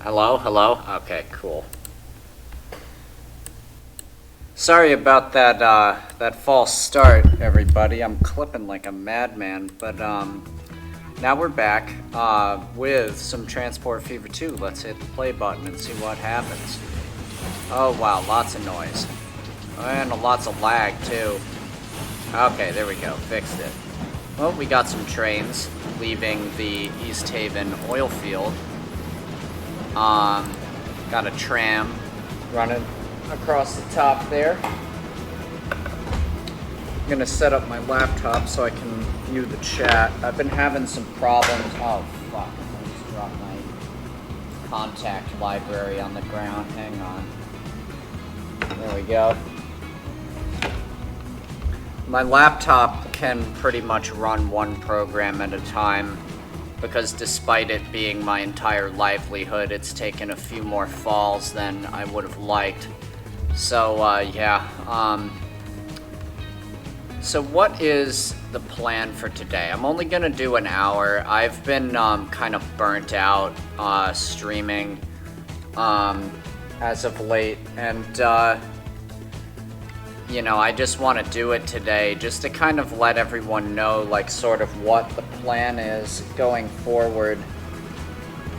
Hello? Hello? Okay, cool. Sorry about that false start, everybody. I'm clipping like a madman, but now we're back with some Transport Fever 2. Let's hit the play button and see what happens. Oh wow, lots of noise. And lots of lag too. Okay, there we go, fixed it. Well, we got some trains leaving the East Haven oil field. Got a tram running across the top there. I'm gonna set up my laptop so I can view the chat. I've been having some problems. Oh fuck, I just dropped my contact library on the ground. Hang on. There we go. My laptop can pretty much run one program at a time because despite it being my entire livelihood, it's taken a few more falls than I would have liked. So, yeah. So what is the plan for today? I'm only gonna do an hour. I've been kind of burnt out streaming as of late, and you know, I just want to do it today just to kind of let everyone know, like, sort of what the plan is going forward.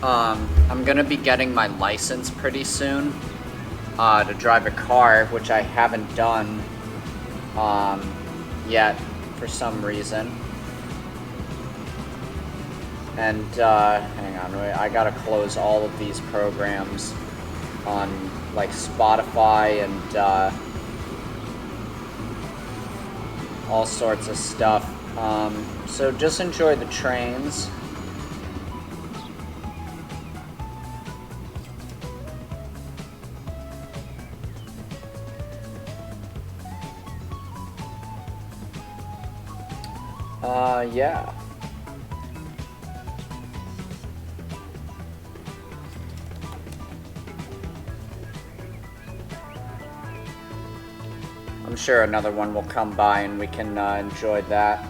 I'm gonna be getting my license pretty soon to drive a car, which I haven't done yet for some reason. And hang on, I gotta close all of these programs on like Spotify and all sorts of stuff. So just enjoy the trains. Yeah. I'm sure another one will come by and we can enjoy that.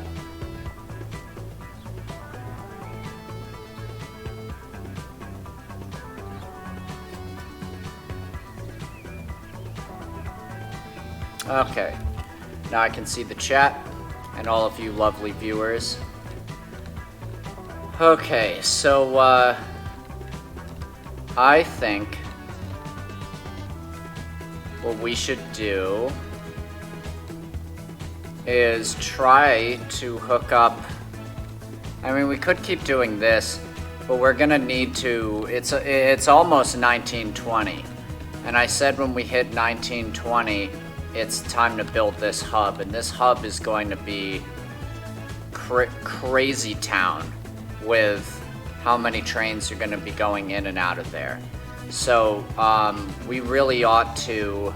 Okay, now I can see the chat and all of you lovely viewers. Okay, so I think what we should do is try to hook up. I mean, we could keep doing this, but we're gonna need to. It's almost 1920, and I said when we hit 1920, it's time to build this hub, and this hub is going to be crazy town with how many trains are going to be going in and out of there. So we really ought to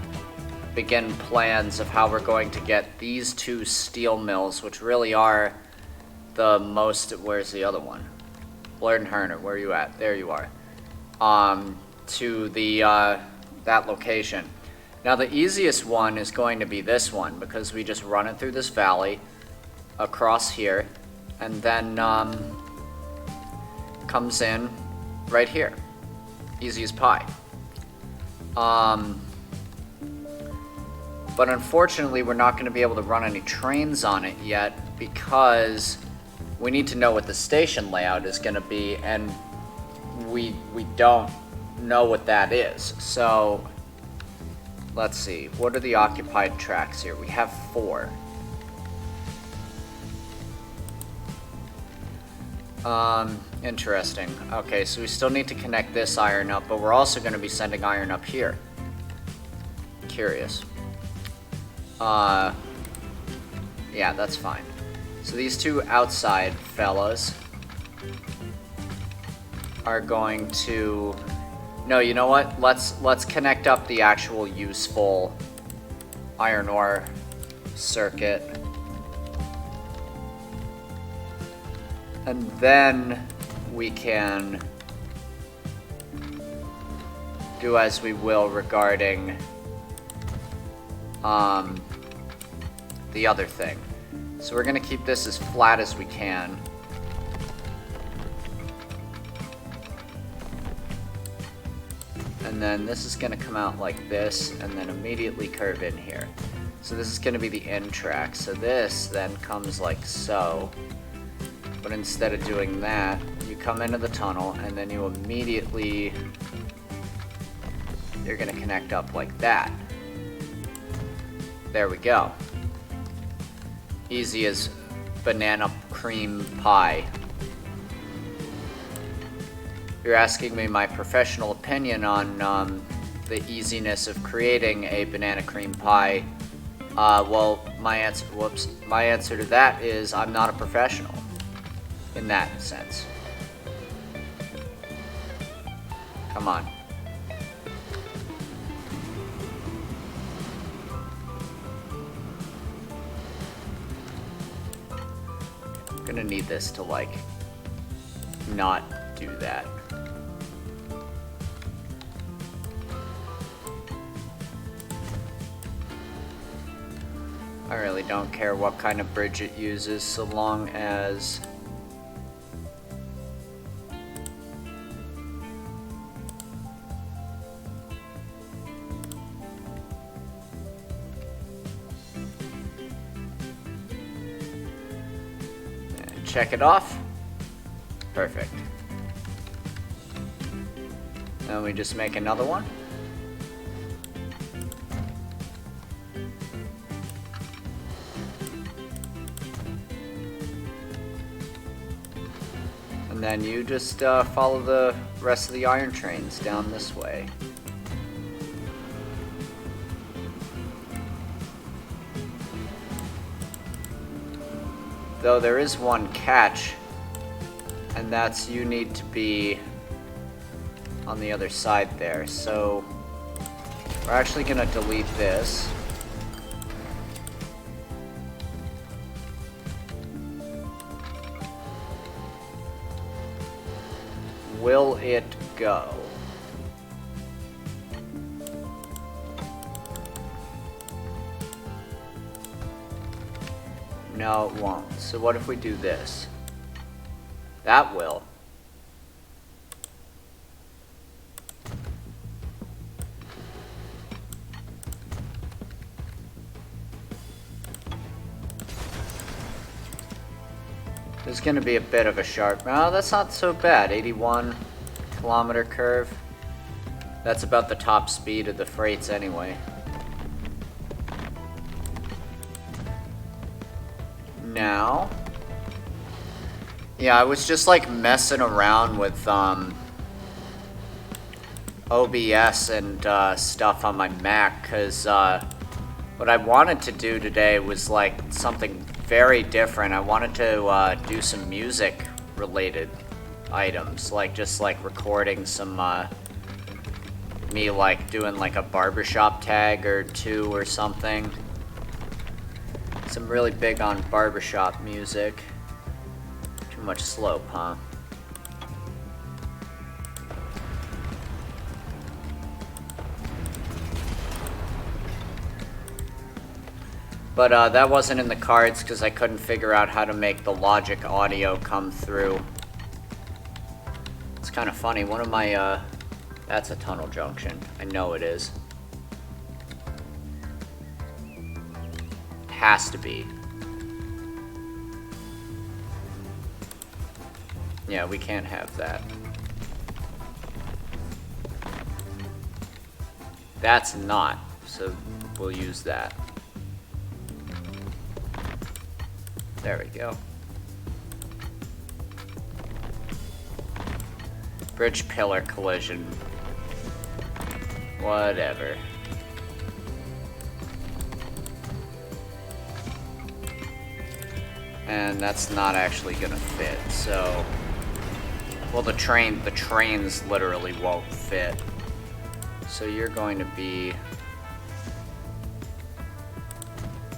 begin plans of how we're going to get these two steel mills, which really are the most. Where's the other one? Blurred and Herner, where are you at? There you are. To the that location. Now the easiest one is going to be this one because we just run it through this valley across here and then comes in right here. Easy as pie. But unfortunately we're not going to be able to run any trains on it yet because we need to know what the station layout is going to be, and we don't know what that is. So let's see, what are the occupied tracks here? We have 4. Interesting. Okay, so we still need to connect this iron up, but we're also going to be sending iron up here. Curious. Yeah, that's fine. So these two outside fellas are going to... No, you know what? Let's connect up the actual useful iron ore circuit. And then we can do as we will regarding the other thing. So we're going to keep this as flat as we can. and then this is going to come out like this, and then immediately curve in here. So this is going to be the end track. So this then comes like so, but instead of doing that, you come into the tunnel, and then you immediately, you're going to connect up like that. There we go. Easy as banana cream pie. You're asking me my professional opinion on the easiness of creating a banana cream pie. Well, my answer to that is I'm not a professional in that sense. Come on. I'm gonna need this to, like, not do that. I really don't care what kind of bridge it uses, so long as check it off. Perfect. Then we just make another one. And then you just follow the rest of the iron trains down this way. Though there is one catch, and that's you need to be on the other side there. So we're actually going to delete this. Will it go? No, it won't. So what if we do this? That will. There's going to be a bit of a sharp... Oh, that's not so bad. 81-kilometer curve. That's about the top speed of the freights anyway. Now... Yeah, I was just like messing around with OBS and stuff on my Mac, because what I wanted to do today was like something very different. I wanted to do some music related items, like just like recording some me like doing like a barbershop tag or two or something. So I'm really big on barbershop music. Too much slope, huh? But that wasn't in the cards because I couldn't figure out how to make the Logic audio come through. It's kind of funny. One of my, that's a tunnel junction. I know it is. It has to be. Yeah, we can't have that. That's not, so we'll use that. There we go. Bridge pillar collision. Whatever. And that's not actually gonna fit, so... Well, the trains literally won't fit. So you're going to be...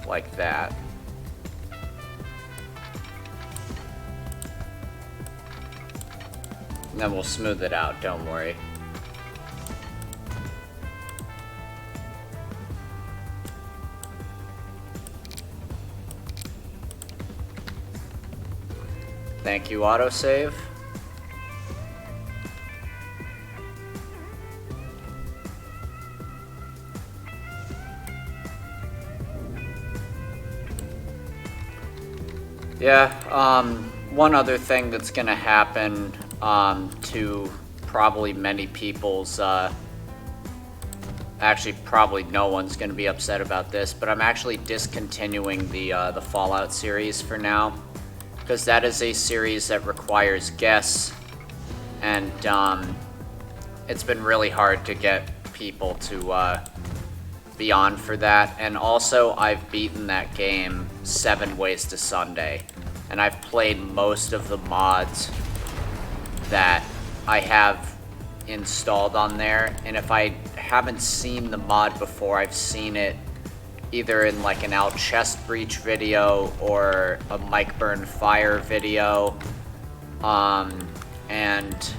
like that. And then we'll smooth it out, don't worry. Thank you, autosave. Yeah, one other thing that's gonna happen, to probably many people's, actually probably no one's gonna be upset about this, but I'm actually discontinuing the Fallout series for now, because that is a series that requires guests, and, it's been really hard to get people to, be on for that, and also I've beaten that game 7 Ways to Sunday, and I've played most of the mods that I have installed on there, and if I haven't seen the mod before, I've seen it either in like an Al Chest Breach video or a Mike Burn Fire video, and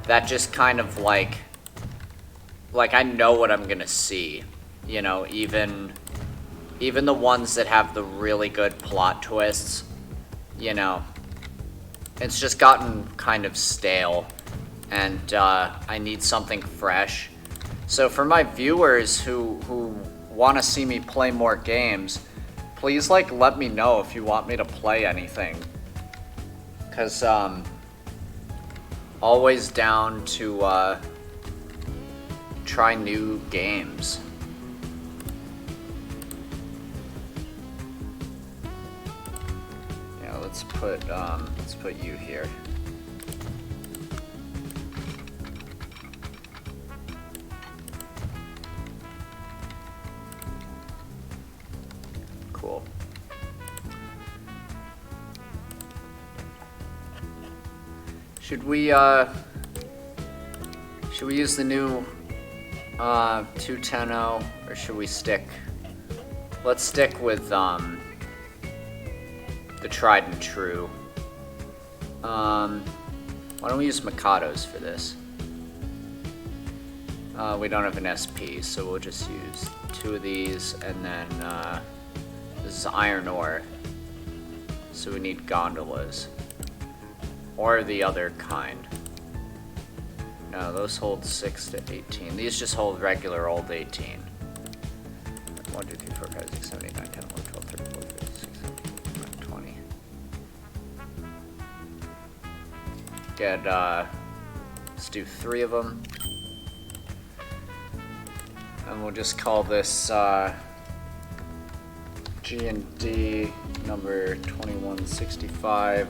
that just kind of like I know what I'm gonna see, you know, even the ones that have the really good plot twists, you know, it's just gotten kind of stale, and I need something fresh. So for my viewers who want to see me play more games, please like let me know if you want me to play anything, because always down to try new games. Yeah, let's put you here. Cool. Should we use the new 2.10.0, or should we stick? Let's stick with the tried and true. Why don't we use Mikados for this? We don't have an SP, so we'll just use 2 of these, and then this is iron ore, so we need gondolas, or the other kind. No, those hold 6 to 18. These just hold regular old 18. 1, 2, 3, 4, 5, 6, 7, 8, 9, 10, 11, 12, 13, 14, 15, 16, 17, 18, 19, 20. Get, let's do 3 of them. And we'll just call this, G&D number 2165.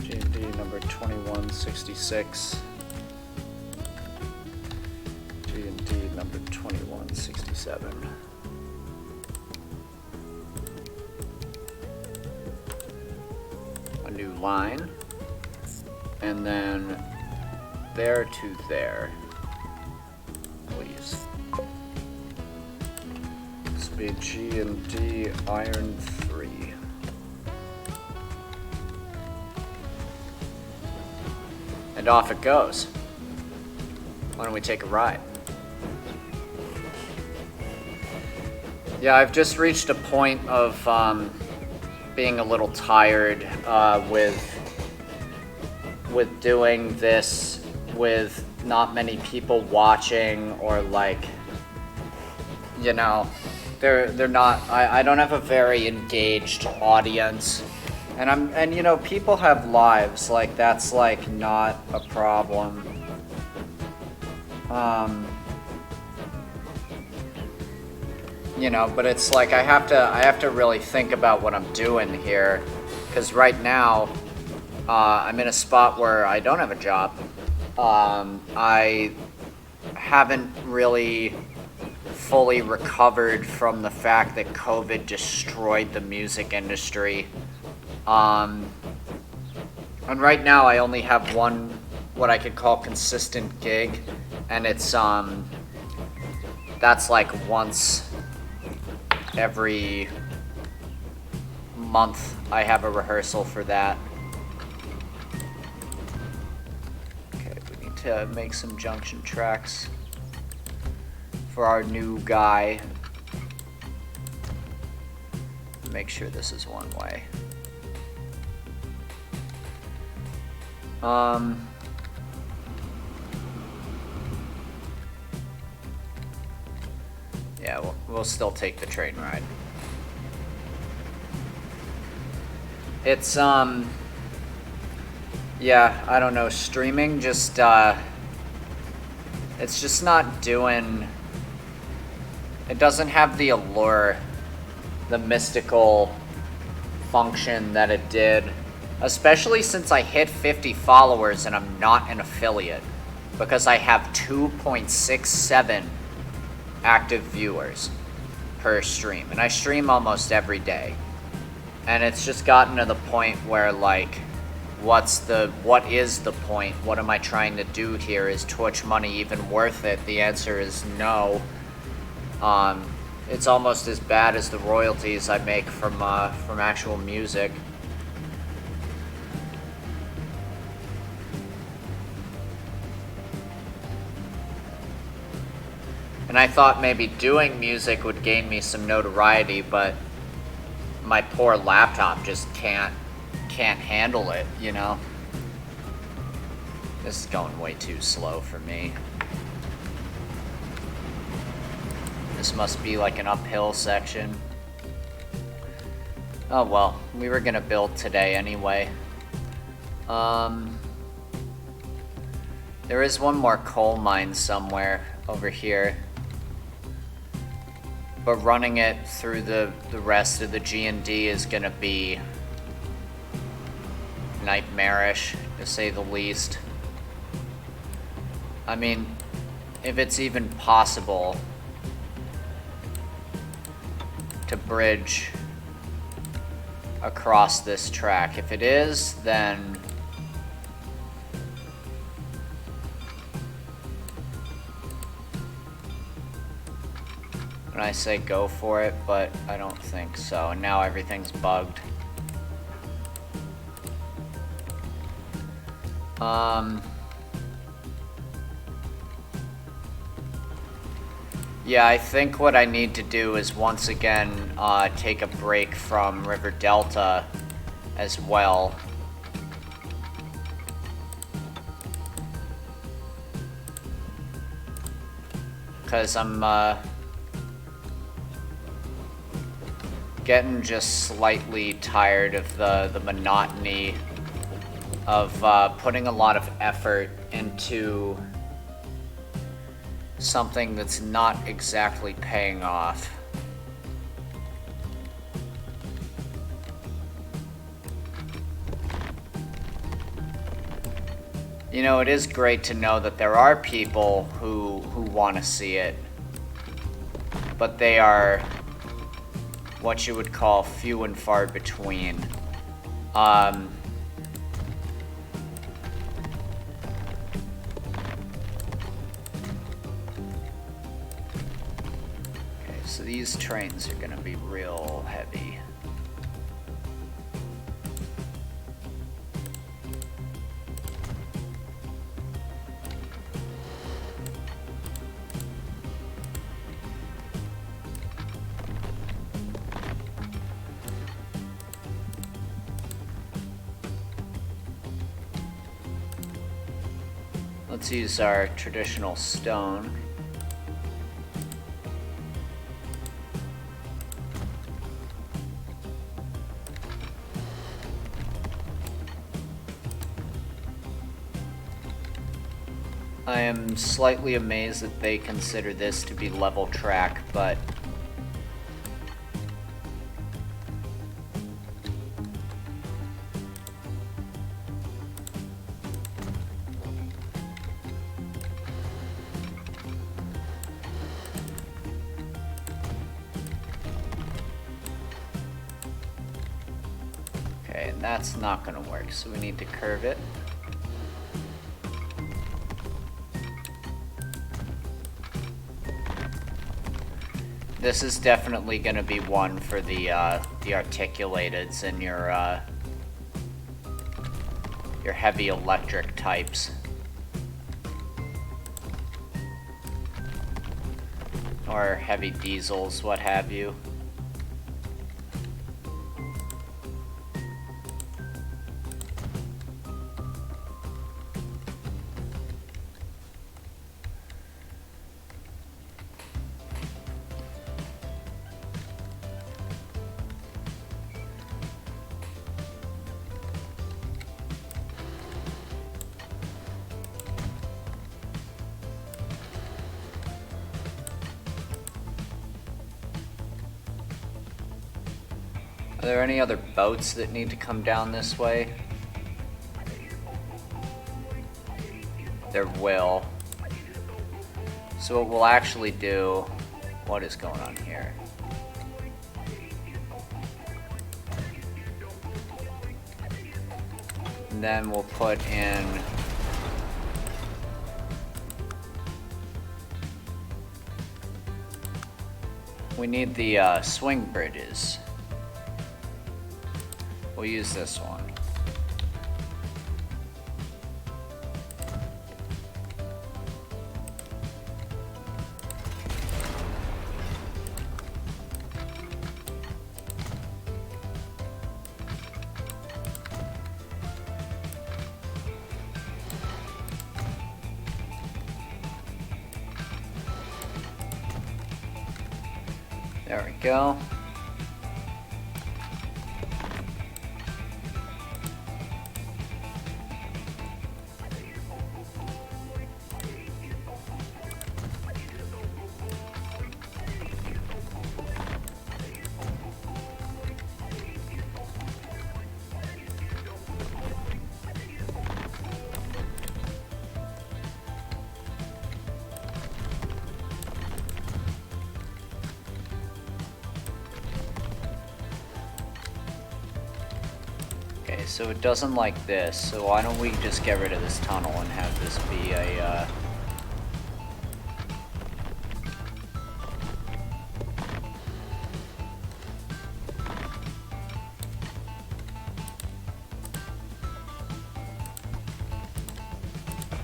G&D number 2166. G&D number 2167. A new line. And then there to there. Please. This will be G&D iron 3. And off it goes. Why don't we take a ride? Yeah, I've just reached a point of being a little tired with doing this with not many people watching, or like, you know, they're not. I don't have a very engaged audience. And you know, people have lives, like that's like not a problem. You know, but it's like I have to really think about what I'm doing here, because right now I'm in a spot where I don't have a job. I haven't really fully recovered from the fact that COVID destroyed the music industry. And right now I only have one, what I could call consistent gig, and it's, that's like once every month I have a rehearsal for that. Okay, we need to make some junction tracks for our new guy. Make sure this is one way. Yeah, we'll still take the train ride. It's, yeah, I don't know, streaming just, it's just not doing, it doesn't have the allure, the mystical function that it did, especially since I hit 50 followers and I'm not an affiliate, because I have 2.67 active viewers per stream, and I stream almost every day, and it's just gotten to the point where, like, what is the point? What am I trying to do here? Is Twitch money even worth it? The answer is no. It's almost as bad as the royalties I make from actual music. And I thought maybe doing music would gain me some notoriety, but my poor laptop just can't handle it, you know? This is going way too slow for me. This must be like an uphill section. Oh well, we were gonna build today anyway. There is one more coal mine somewhere over here. But running it through the rest of the G&D is gonna be nightmarish, to say the least. I mean, if it's even possible to bridge across this track. If it is, then when I say go for it, but I don't think so. And now everything's bugged. Yeah, I think what I need to do is once again take a break from River Delta as well. Because I'm getting just slightly tired of the monotony of putting a lot of effort into something that's not exactly paying off. You know, it is great to know that there are people who want to see it, but they are what you would call few and far between. So these trains are gonna be real heavy. Let's use our traditional stone. I am slightly amazed that they consider this to be level track, but okay, and that's not gonna work, so we need to curve it. This is definitely going to be one for the articulateds and your heavy electric types. Or heavy diesels, what have you. there any other boats that need to come down this way? There will. So what we'll actually do... What is going on here? And then we'll put in... We need the swing bridges. We'll use this one. There we go. Okay, so it doesn't like this, so why don't we just get rid of this tunnel and have this be a,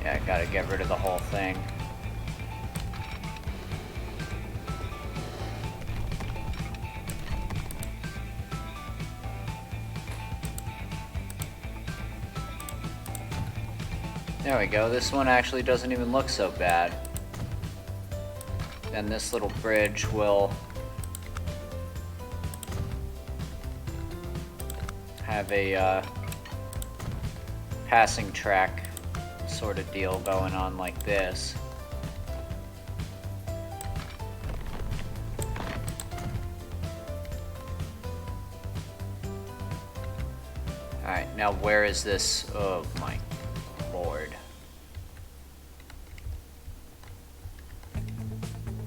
Yeah, I gotta get rid of the whole thing. There we go, this one actually doesn't even look so bad. And this little bridge will have a passing track sort of deal going on like this. Alright, now where is this? Oh my Lord.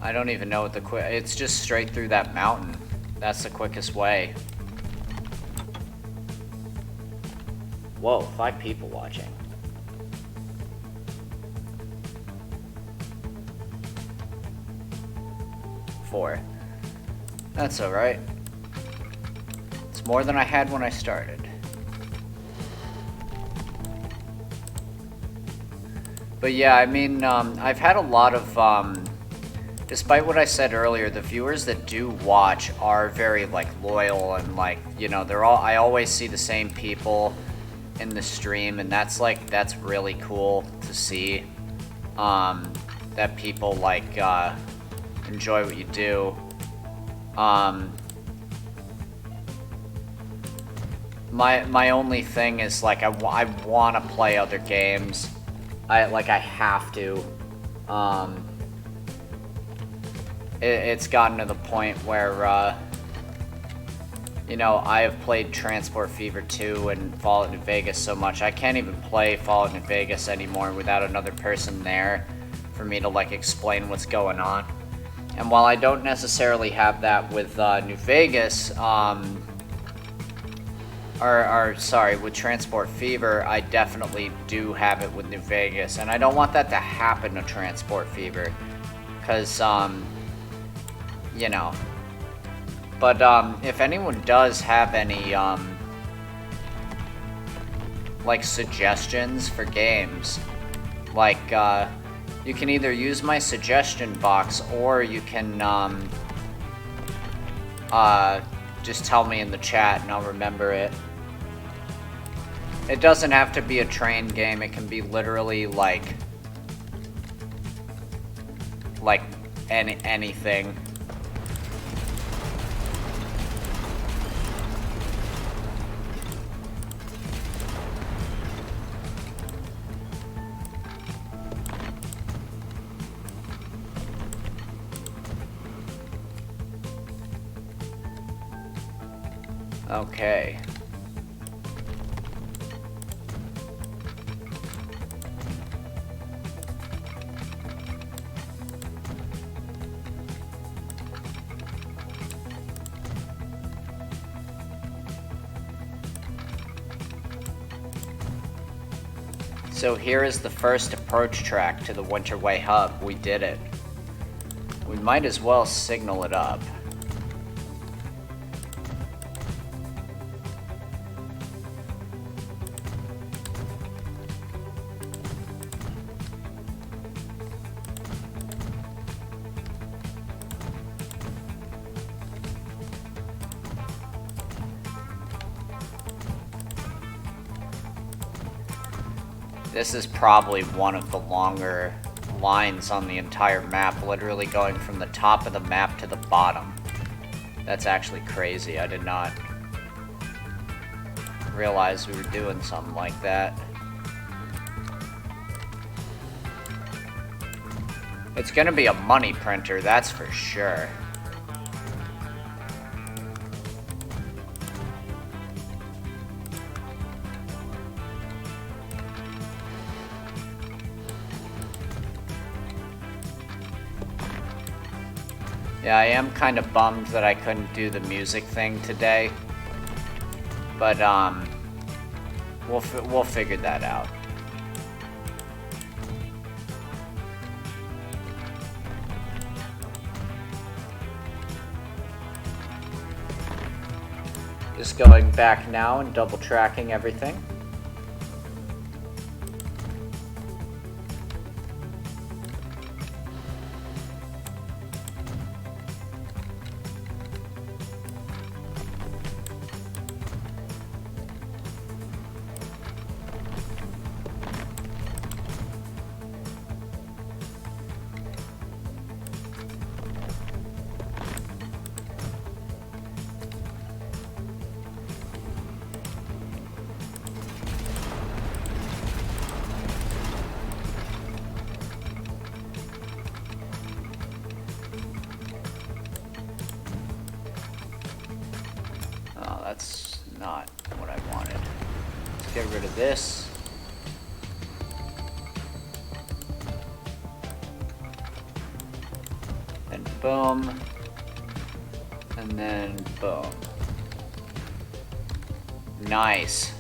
I don't even know what the it's just straight through that mountain. That's the quickest way. Whoa, 5 people watching. Four. That's alright. It's more than I had when I started. But yeah, I mean, I've had a lot of, despite what I said earlier, the viewers that do watch are very, like, loyal and, like, you know, I always see the same people in the stream, and that's really cool to see, that people, like, enjoy what you do. My only thing is, like, I want to play other games. I have to. It's gotten to the point where, you know, I have played Transport Fever 2 and Fallout New Vegas so much, I can't even play Fallout New Vegas anymore without another person there for me to, like, explain what's going on. And while I don't necessarily have that with New Vegas, with Transport Fever, I definitely do have it with New Vegas, and I don't want that to happen to Transport Fever, because, you know, but, if anyone does have any, like, suggestions for games, like, you can either use my suggestion box, or you can, just tell me in the chat and I'll remember it. It doesn't have to be a train game, it can be literally like anything. Okay. So here is the first approach track to the Winterway Hub. We did it. We might as well signal it up. This is probably one of the longer lines on the entire map, literally going from the top of the map to the bottom. That's actually crazy. I did not realize we were doing something like that. It's gonna be a money printer, that's for sure. Yeah, I am kind of bummed that I couldn't do the music thing today, but we'll figure that out. Just going back now and double tracking everything. That's not what I wanted. Let's get rid of this. Then boom. And then boom. Nice.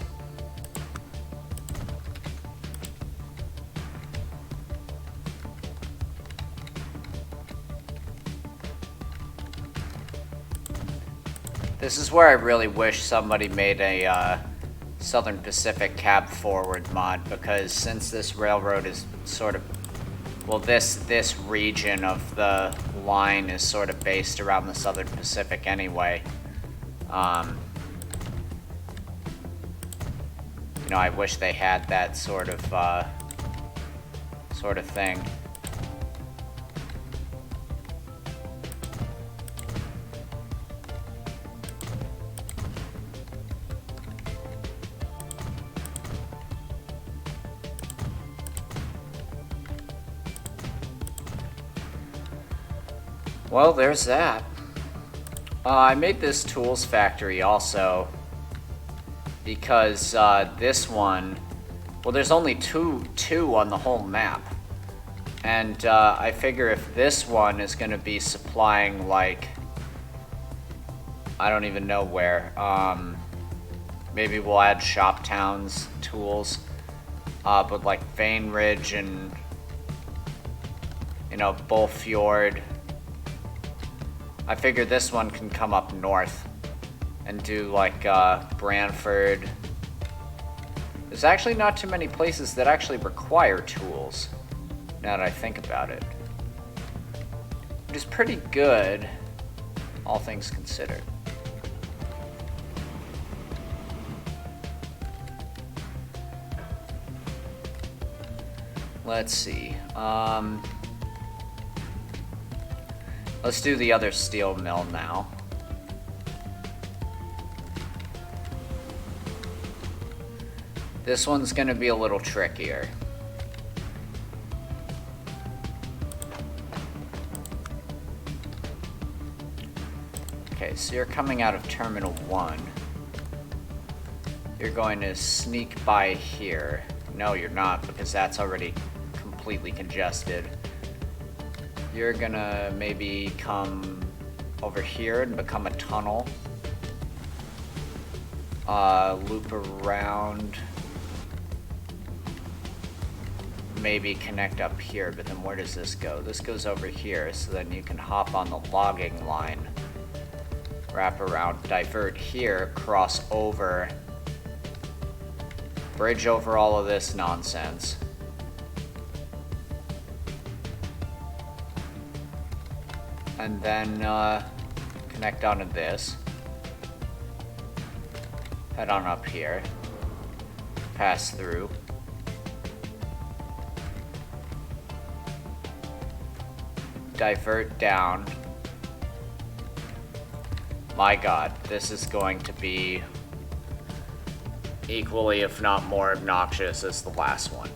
This is where I really wish somebody made a Southern Pacific cab forward mod, because since this railroad is sort of, well, this region of the line is sort of based around the Southern Pacific anyway. You know, I wish they had that sort of thing. Well, there's that. I made this tools factory also because this one, well, there's only two on the whole map. And I figure if this one is going to be supplying, like, I don't even know where. Maybe we'll add Shoptown's tools. But like Vane Ridge and, you know, Bullfjord. I figure this one can come up north and do like Brantford. There's actually not too many places that actually require tools, now that I think about it. Which is pretty good, all things considered. Let's see. Let's do the other steel mill now. This one's gonna be a little trickier. Okay, so you're coming out of Terminal 1. You're going to sneak by here. No, you're not, because that's already completely congested. You're gonna maybe come over here and become a tunnel. Loop around. Maybe connect up here, but then where does this go? This goes over here, so then you can hop on the logging line. Wrap around, divert here, cross over. Bridge over all of this nonsense. And then connect onto this. Head on up here. Pass through. Divert down. My god, this is going to be equally, if not more, obnoxious as the last one.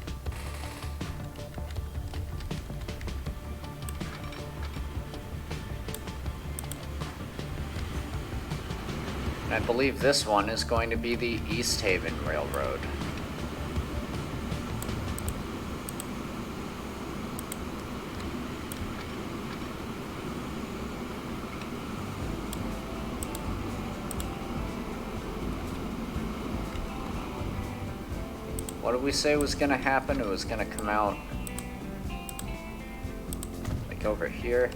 And I believe this one is going to be the East Haven Railroad. What did we say was gonna happen? It was gonna come out like over here.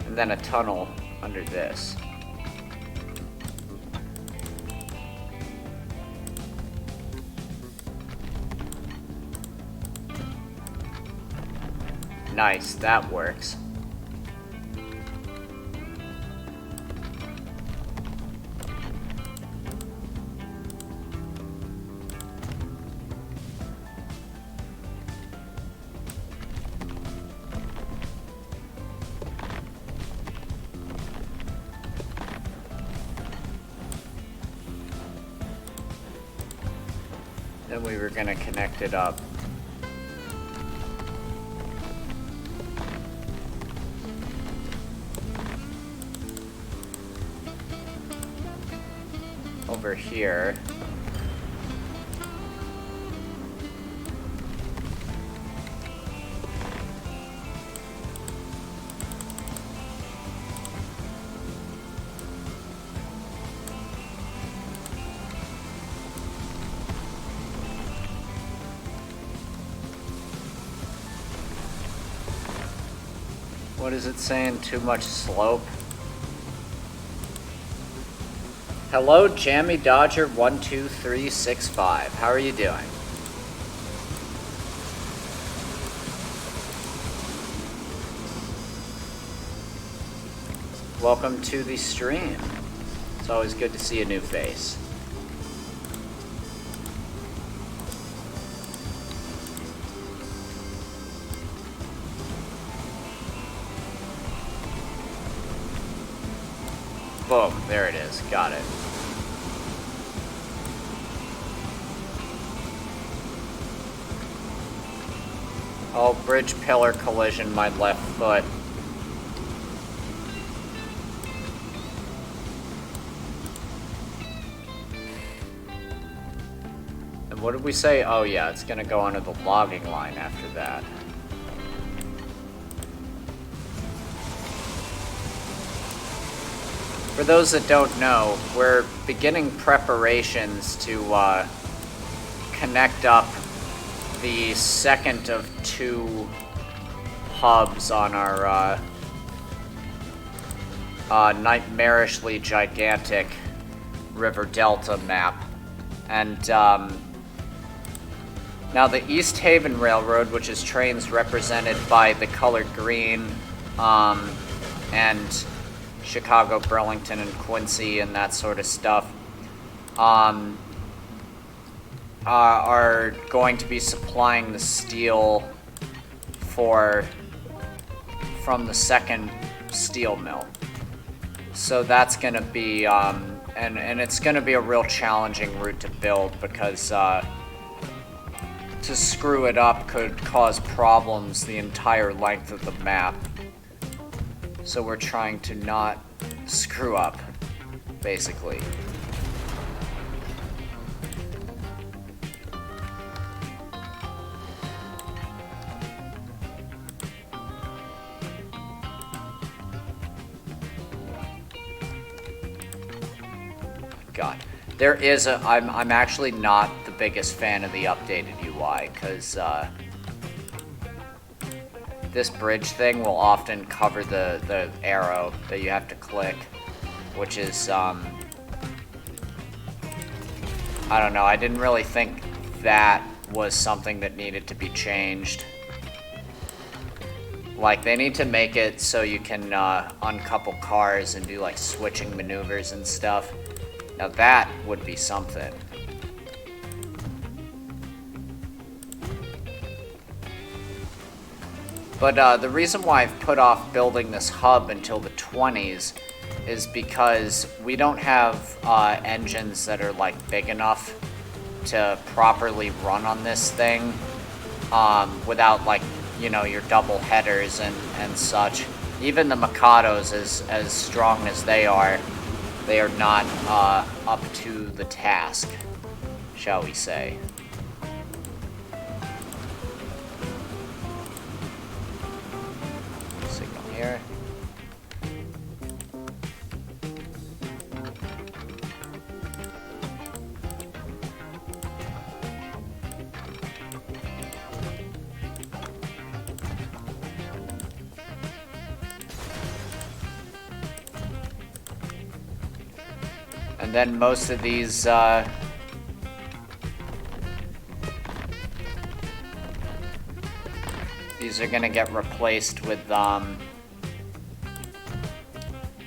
And then a tunnel under this. Nice, that works. Then we were gonna connect it up. Over here. What is it saying? Too much slope? Hello, Jammy Dodger 12365. How are you doing? Welcome to the stream. It's always good to see a new face. Boom, there it is. Got it. Oh, bridge pillar collision, my left foot. And what did we say? Oh yeah, it's gonna go onto the logging line after that. For those that don't know, we're beginning preparations to connect up the second of two hubs on our nightmarishly gigantic river delta map. And now the East Haven Railroad, which is trains represented by the color green, and Chicago, Burlington, and Quincy, and that sort of stuff, are going to be supplying the steel from the second steel mill. So that's going to be, and it's going to be a real challenging route to build because to screw it up could cause problems the entire length of the map. So we're trying to not screw up, basically. God, there is a. I'm actually not the biggest fan of the updated UI because this bridge thing will often cover the arrow that you have to click, which is I don't know. I didn't really think that was something that needed to be changed. Like, they need to make it so you can uncouple cars and do like switching maneuvers and stuff. Now that would be something. But the reason why I've put off building this hub until the 20s is because we don't have engines that are like big enough to properly run on this thing without like, you know, your double headers and such. Even the Mikados, as strong as they are not up to the task, shall we say. Signal here. And then most of these are gonna get replaced with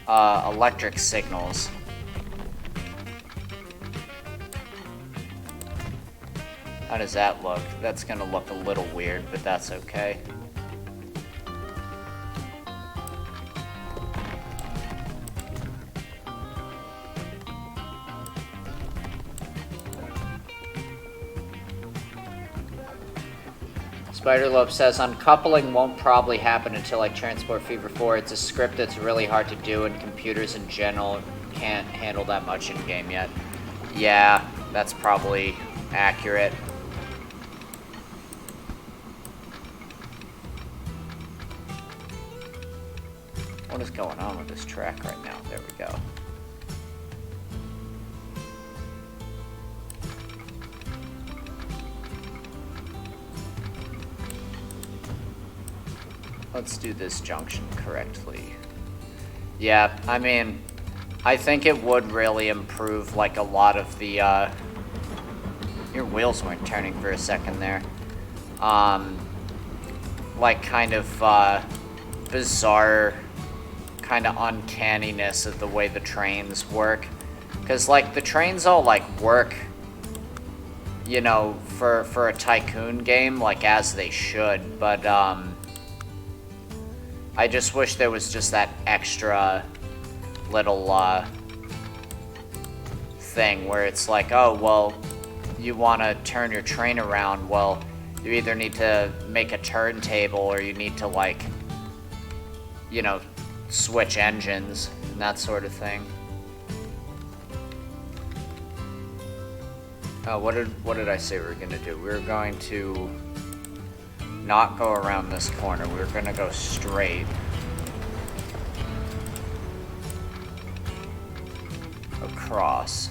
electric signals. How does that look? That's gonna look a little weird, but that's okay. Spiderlobe says, uncoupling won't probably happen until like Transport Fever 4. It's a script that's really hard to do, and computers in general can't handle that much in-game yet. Yeah, that's probably accurate. What is going on with this track right now? There we go. Let's do this junction correctly. Yeah, I mean, I think it would really improve, like, a lot of the, your wheels weren't turning for a second there. Like, kind of, bizarre, kind of uncanniness of the way the trains work. Because, like, the trains all, like, work, you know, for a Tycoon game, like, as they should, but, I just wish there was just that extra little thing where it's like, oh, well, you want to turn your train around. Well, you either need to make a turntable or you need to, like, you know, switch engines and that sort of thing. Oh, what did I say we were going to do? We were going to not go around this corner. We're gonna go straight. Across.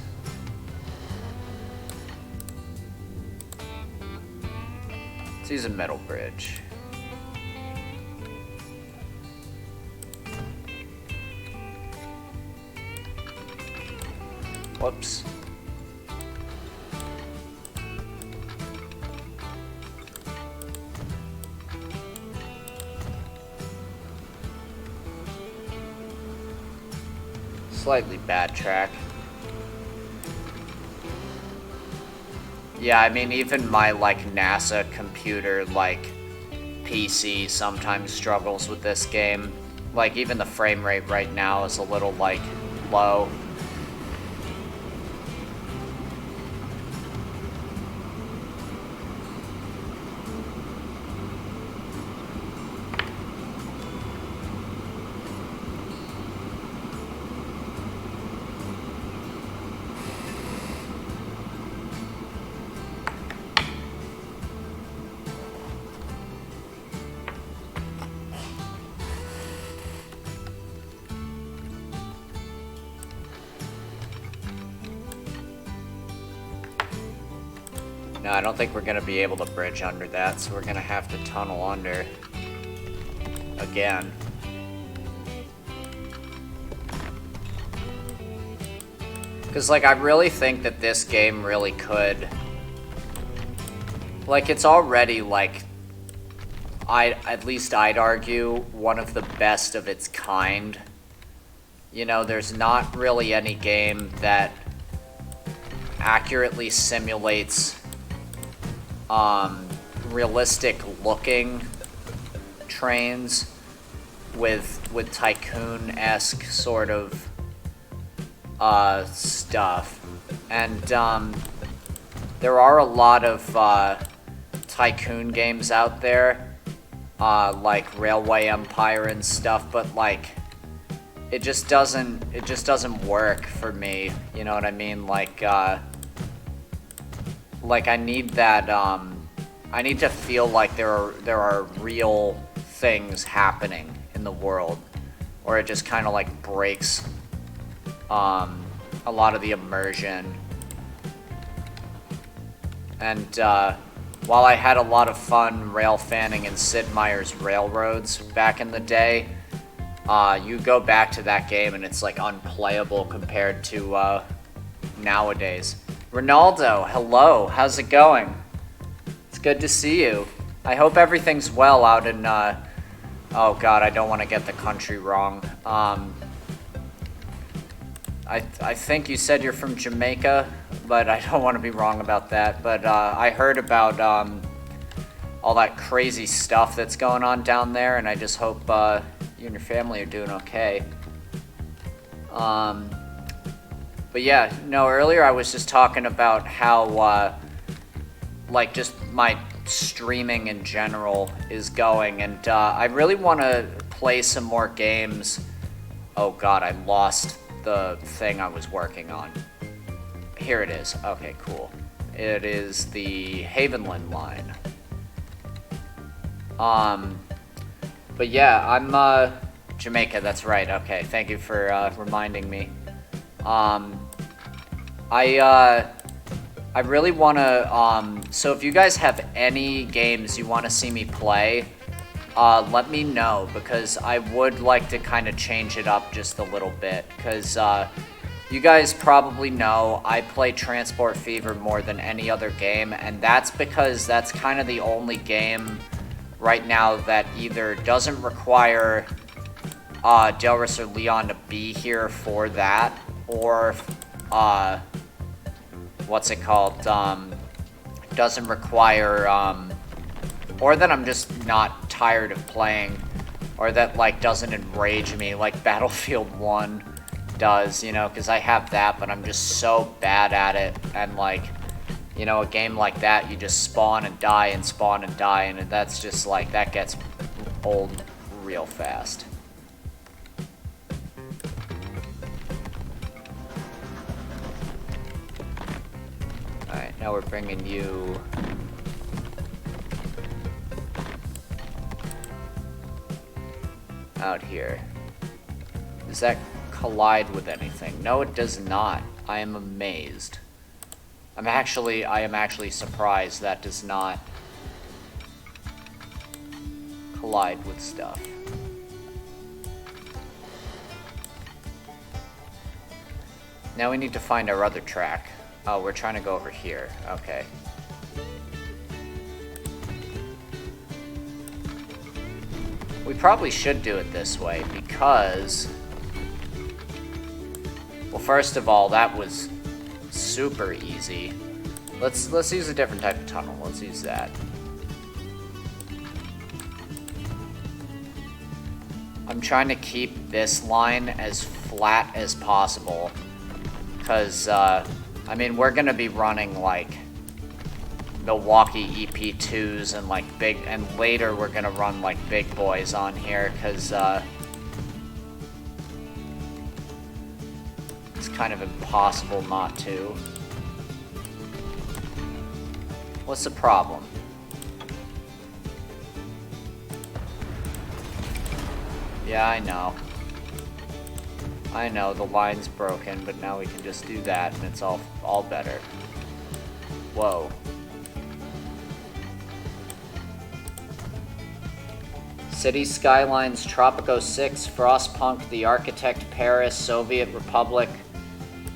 Let's use a metal bridge. Whoops. Slightly bad track. Yeah, I mean, even my, like, NASA computer, like, PC sometimes struggles with this game. Like, even the frame rate right now is a little, like, low. No, I don't think we're going to be able to bridge under that, so we're going to have to tunnel under. Again. Because, like, I really think that this game really could... Like, it's already, like... at least I'd argue, one of the best of its kind. You know, there's not really any game that accurately simulates realistic looking trains with tycoon-esque sort of stuff. And there are a lot of tycoon games out there, like Railway Empire and stuff, but like it just doesn't work for me, you know what I mean? Like I need that, I need to feel like there are real things happening in the world, or it just kind of like breaks a lot of the immersion. And while I had a lot of fun rail fanning in Sid Meier's Railroads back in the day, you go back to that game and it's like unplayable compared to nowadays. Ronaldo, hello, how's it going? It's good to see you. I hope everything's well out in, oh god, I don't want to get the country wrong. I think you said you're from Jamaica, but I don't want to be wrong about that. But I heard about all that crazy stuff that's going on down there, and I just hope you and your family are doing okay. But yeah, no, earlier I was just talking about how, like, just my streaming in general is going, and I really want to play some more games. Oh god, I lost the thing I was working on. Here it is. Okay, cool. It is the Havenland line. But yeah, I'm, Jamaica, that's right. Okay, thank you for, reminding me. I really want to, so if you guys have any games you want to see me play, let me know, because I would like to kind of change it up just a little bit, because, you guys probably know I play Transport Fever more than any other game, and that's because that's kind of the only game right now that either doesn't require, Delris or Leon to be here for that, or, what's it called, doesn't require, or that I'm just not tired of playing, or that, like, doesn't enrage me like Battlefield 1 does, you know, because I have that, but I'm just so bad at it, and, like, you know, a game like that, you just spawn and die, and that's just, like, that gets old real fast. Alright, now we're bringing you... out here. Does that collide with anything? No, it does not. I am amazed. I am actually surprised that does not collide with stuff. Now we need to find our other track. Oh, we're trying to go over here. Okay. We probably should do it this way because... Well, first of all, that was super easy. Let's use a different type of tunnel. Let's use that. I'm trying to keep this line as flat as possible. Because, I mean, we're gonna be running, like, Milwaukee EP2s and, like, big... And later we're gonna run, like, big boys on here, because, it's kind of impossible not to. What's the problem? Yeah, I know. I know, the line's broken, but now we can just do that, and it's all better. Whoa. City Skylines, Tropico 6, Frostpunk, The Architect, Paris, Soviet Republic.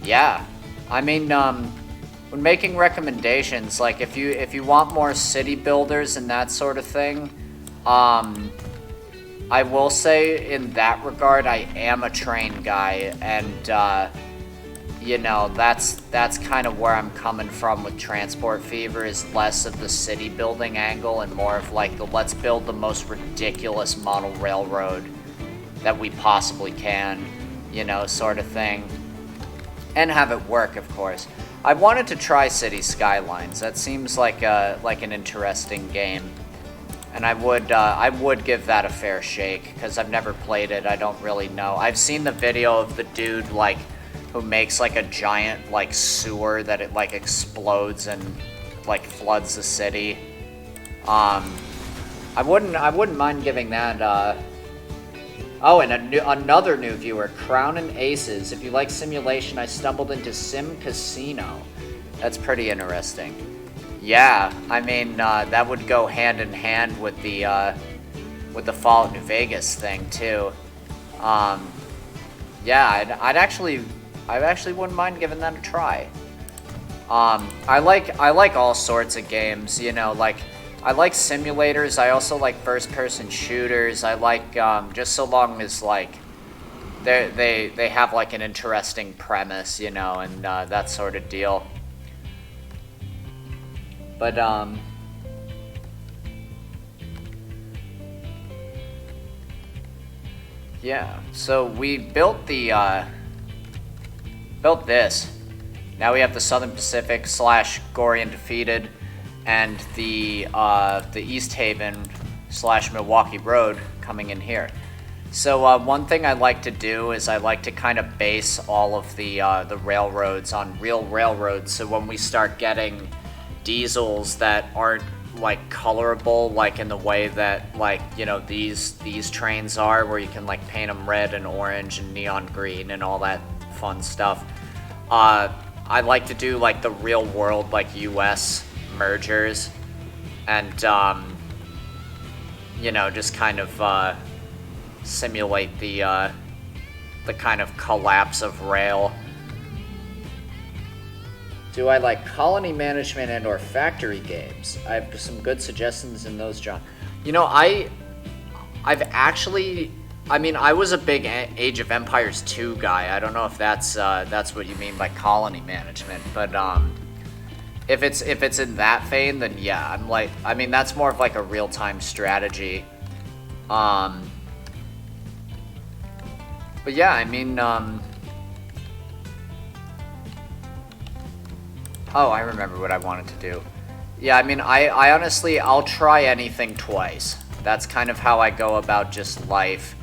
Yeah. I mean, when making recommendations, like, if you want more city builders and that sort of thing, I will say, in that regard, I am a train guy, and, you know, that's kind of where I'm coming from with Transport Fever, is less of the city building angle and more of, like, the let's build the most ridiculous model railroad that we possibly can, you know, sort of thing. And have it work, of course. I wanted to try City Skylines. That seems like an interesting game. And I would give that a fair shake, because I've never played it, I don't really know. I've seen the video of the dude, like, who makes, like, a giant, like, sewer that it, like, explodes and, like, floods the city. I wouldn't mind giving that, Oh, and another new viewer, Crown and Aces. If you like simulation, I stumbled into Sim Casino. That's pretty interesting. Yeah, I mean, that would go hand in hand with the Fallout New Vegas thing, too. Yeah, I actually wouldn't mind giving that a try. I like all sorts of games, you know, like, I like simulators, I also like first-person shooters, I like, just so long as, like, they have, like, an interesting premise, you know, and, that sort of deal. But, yeah, so we built built this. Now we have the Southern Pacific / Gory and Defeated, and the East Haven / Milwaukee Road coming in here. So one thing I like to do is I like to kind of base all of the railroads on real railroads, so when we start getting diesels that aren't, like, colorable, like in the way that, like, you know, these trains are, where you can, like, paint them red and orange and neon green and all that fun stuff. I like to do, like, the real world, like, US mergers, and, you know, just kind of, simulate the kind of collapse of rail. Do I like colony management and or factory games? I have some good suggestions in those, John. You know, I've actually... I mean, I was a big Age of Empires 2 guy. I don't know if that's what you mean by colony management, but if it's in that vein, then yeah, I'm like... I mean, that's more of like a real-time strategy. But yeah, I mean... Oh, I remember what I wanted to do. Yeah, I mean, I honestly, I'll try anything twice. That's kind of how I go about just life.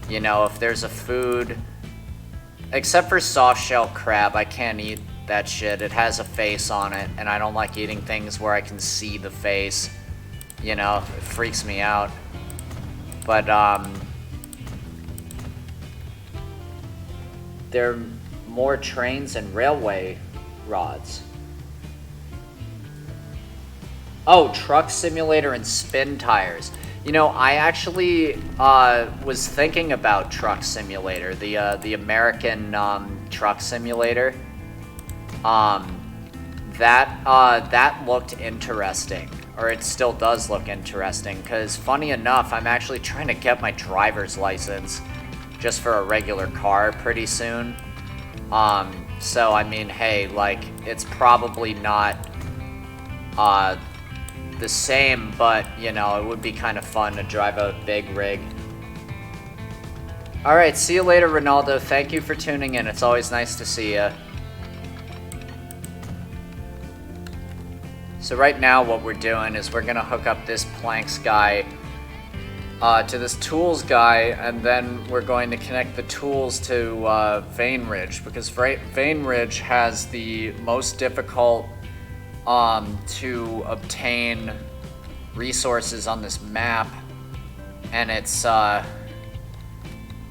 You know, if there's a food... Except for soft-shell crab, I can't eat that shit. It has a face on it, and I don't like eating things where I can see the face. You know, it freaks me out. But, there are more trains and railway rods. Oh, Truck Simulator and Spin Tires. You know, I actually was thinking about Truck Simulator, the American Truck Simulator. That looked interesting, or it still does look interesting, because funny enough, I'm actually trying to get my driver's license just for a regular car pretty soon. So, I mean, hey, like, it's probably not the same, but, you know, it would be kind of fun to drive a big rig. Alright, see you later, Ronaldo. Thank you for tuning in. It's always nice to see you. So right now what we're doing is we're going to hook up this planks guy to this tools guy, and then we're going to connect the tools to Vein Ridge, because Vein Ridge has the most difficult to obtain resources on this map, and it's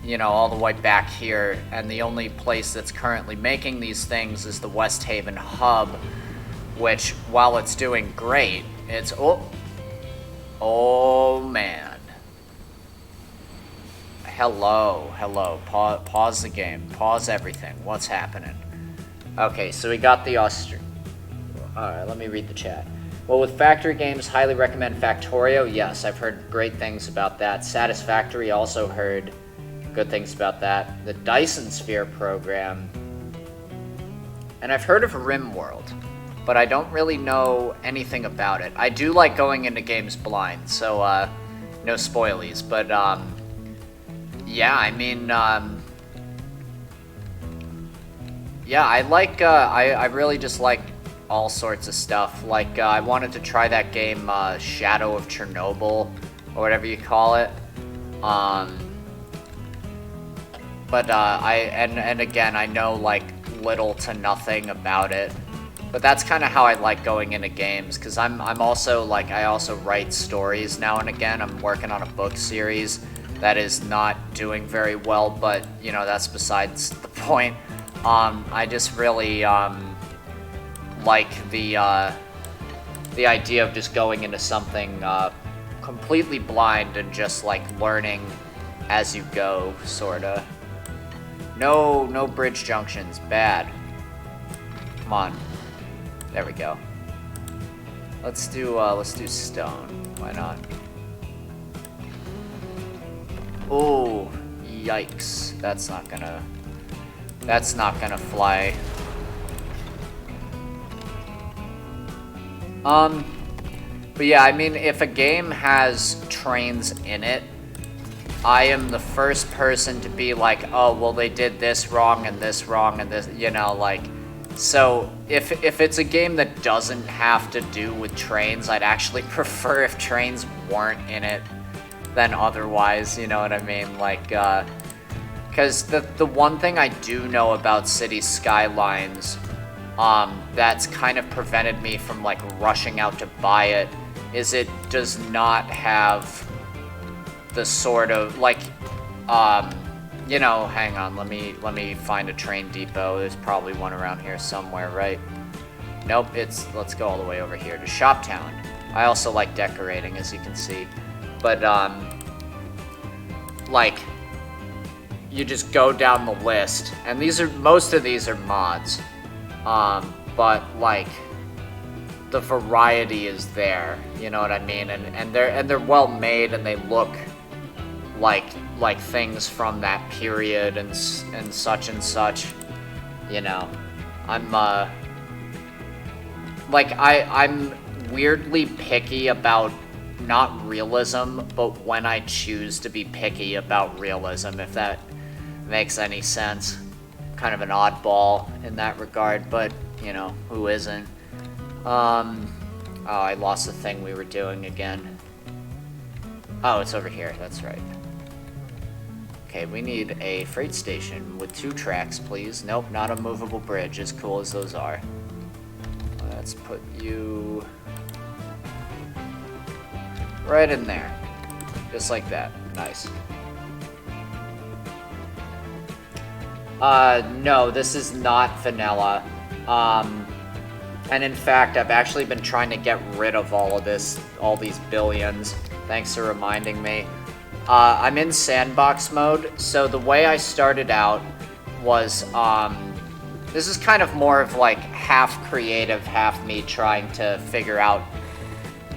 you know, all the way back here, and the only place that's currently making these things is the West Haven hub, which, while it's doing great, it's oh man. Hello. Pause the game. Pause everything. What's happening? Okay, so we got the Alright, let me read the chat. Well, with Factory Games, highly recommend Factorio. Yes, I've heard great things about that. Satisfactory, also heard good things about that. The Dyson Sphere program. And I've heard of RimWorld, but I don't really know anything about it. I do like going into games blind, so no spoilies. But yeah, I mean, yeah, I like, I really just like all sorts of stuff. Like, I wanted to try that game, Shadow of Chernobyl, or whatever you call it. But and again, I know like little to nothing about it. But that's kind of how I like going into games, because I'm also like, I also write stories now and again. I'm working on a book series that is not doing very well, but you know, that's besides the point. I just really like the idea of just going into something completely blind and just like learning as you go, sorta. No bridge junctions, bad. Come on. There we go. Let's do stone. Why not? Oh, yikes. That's not gonna fly. But yeah, I mean, if a game has trains in it, I am the first person to be like, oh, well, they did this wrong and this, you know, like, so if it's a game that doesn't have to do with trains, I'd actually prefer if trains weren't in it than otherwise, you know what I mean? Like, because the one thing I do know about City Skylines, that's kind of prevented me from, like, rushing out to buy it, is it does not have the sort of, like, you know, hang on, let me find a train depot. There's probably one around here somewhere, right? Nope, let's go all the way over here to Shoptown. I also like decorating, as you can see. But, like, you just go down the list, and most of these are mods. But, like, the variety is there, you know what I mean? And they're well made, and they look like things from that period and such, you know. I'm weirdly picky about not realism, but when I choose to be picky about realism, if that makes any sense. Kind of an oddball in that regard, but, you know, who isn't? Oh, I lost the thing we were doing again. Oh, it's over here, that's right. Okay, we need a freight station with 2 tracks, please. Nope, not a movable bridge, as cool as those are. Let's put you right in there. Just like that. Nice. No, this is not vanilla. And in fact, I've actually been trying to get rid of all these billions. Thanks for reminding me. I'm in sandbox mode, so the way I started out was, this is kind of more of like half creative, half me trying to figure out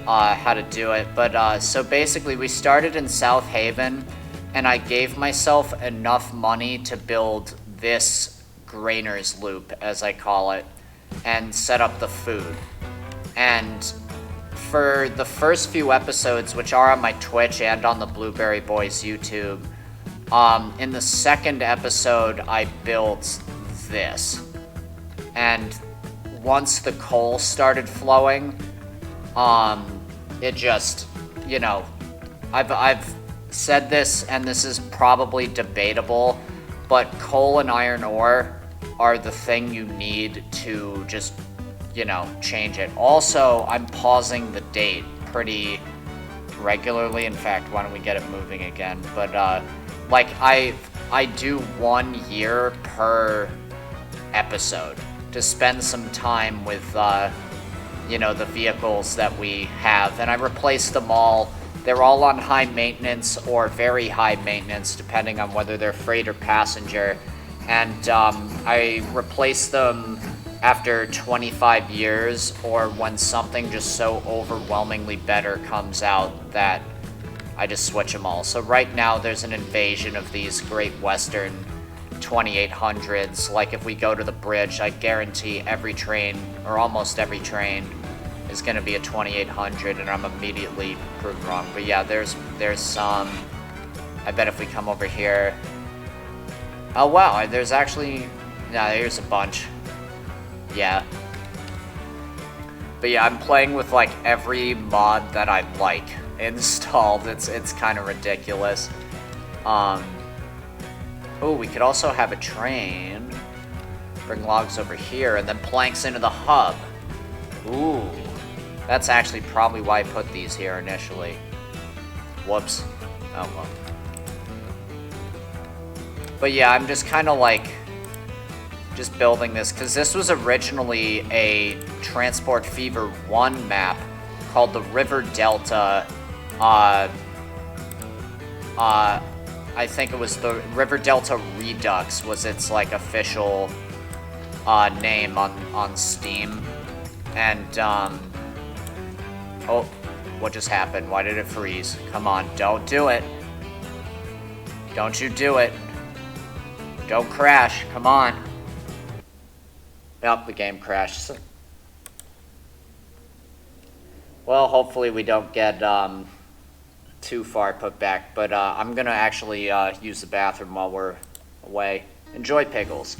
how to do it. But so basically we started in South Haven, and I gave myself enough money to build this grainer's loop, as I call it, and set up the food. And for the first few episodes, which are on my Twitch and on the Blueberry Boys YouTube, in the second episode, I built this. And once the coal started flowing, it just, you know, I've said this, and this is probably debatable, but coal and iron ore are the thing you need to just, you know, change it. Also, I'm pausing the date pretty regularly. In fact, why don't we get it moving again? But, like, I do 1 year per episode to spend some time with, you know, the vehicles that we have. And I replace them all. They're all on high maintenance or very high maintenance, depending on whether they're freight or passenger. And I replace them after 25 years, or when something just so overwhelmingly better comes out that I just switch them all. So right now there's an invasion of these Great Western 2800s. Like if we go to the bridge, I guarantee every train, or almost every train, is going to be a 2800, and I'm immediately proven wrong. But yeah, there's some. I bet if we come over here. Oh wow, there's actually, yeah, here's a bunch. Yeah. But yeah, I'm playing with like every mod that I like installed. It's kind of ridiculous. Oh, we could also have a train. Bring logs over here and then planks into the hub. Ooh. That's actually probably why I put these here initially. Whoops. Oh well. But yeah, I'm just kind of like just building this, because this was originally a Transport Fever 1 map called the River Delta. I think it was the River Delta Redux was its like official name on Steam. And oh, what just happened? Why did it freeze? Come on, don't do it. Don't you do it. Don't crash, come on. Yep, the game crashed. Well, hopefully we don't get too far put back, but I'm gonna actually use the bathroom while we're away. Enjoy Pickles.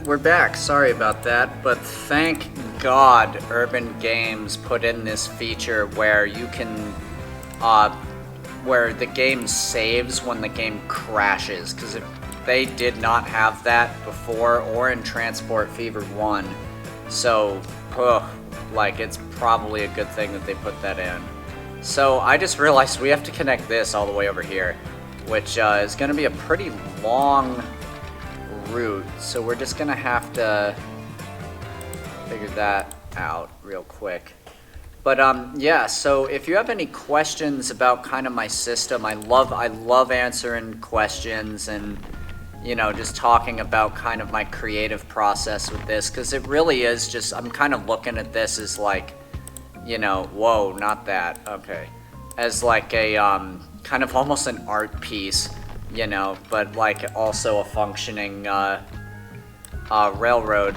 And we're back. Sorry about that, but thank God Urban Games put in this feature where you can, where the game saves when the game crashes. Because if they did not have that before or in Transport Fever 1, so, like, it's probably a good thing that they put that in. So I just realized we have to connect this all the way over here, which is going to be a pretty long route, so we're just gonna have to figure that out real quick. But yeah, so if you have any questions about kind of my system, I love answering questions and, you know, just talking about kind of my creative process with this, because it really is just, I'm kind of looking at this as like, you know, whoa, not that, okay, as like a kind of almost an art piece, you know, but like also a functioning railroad,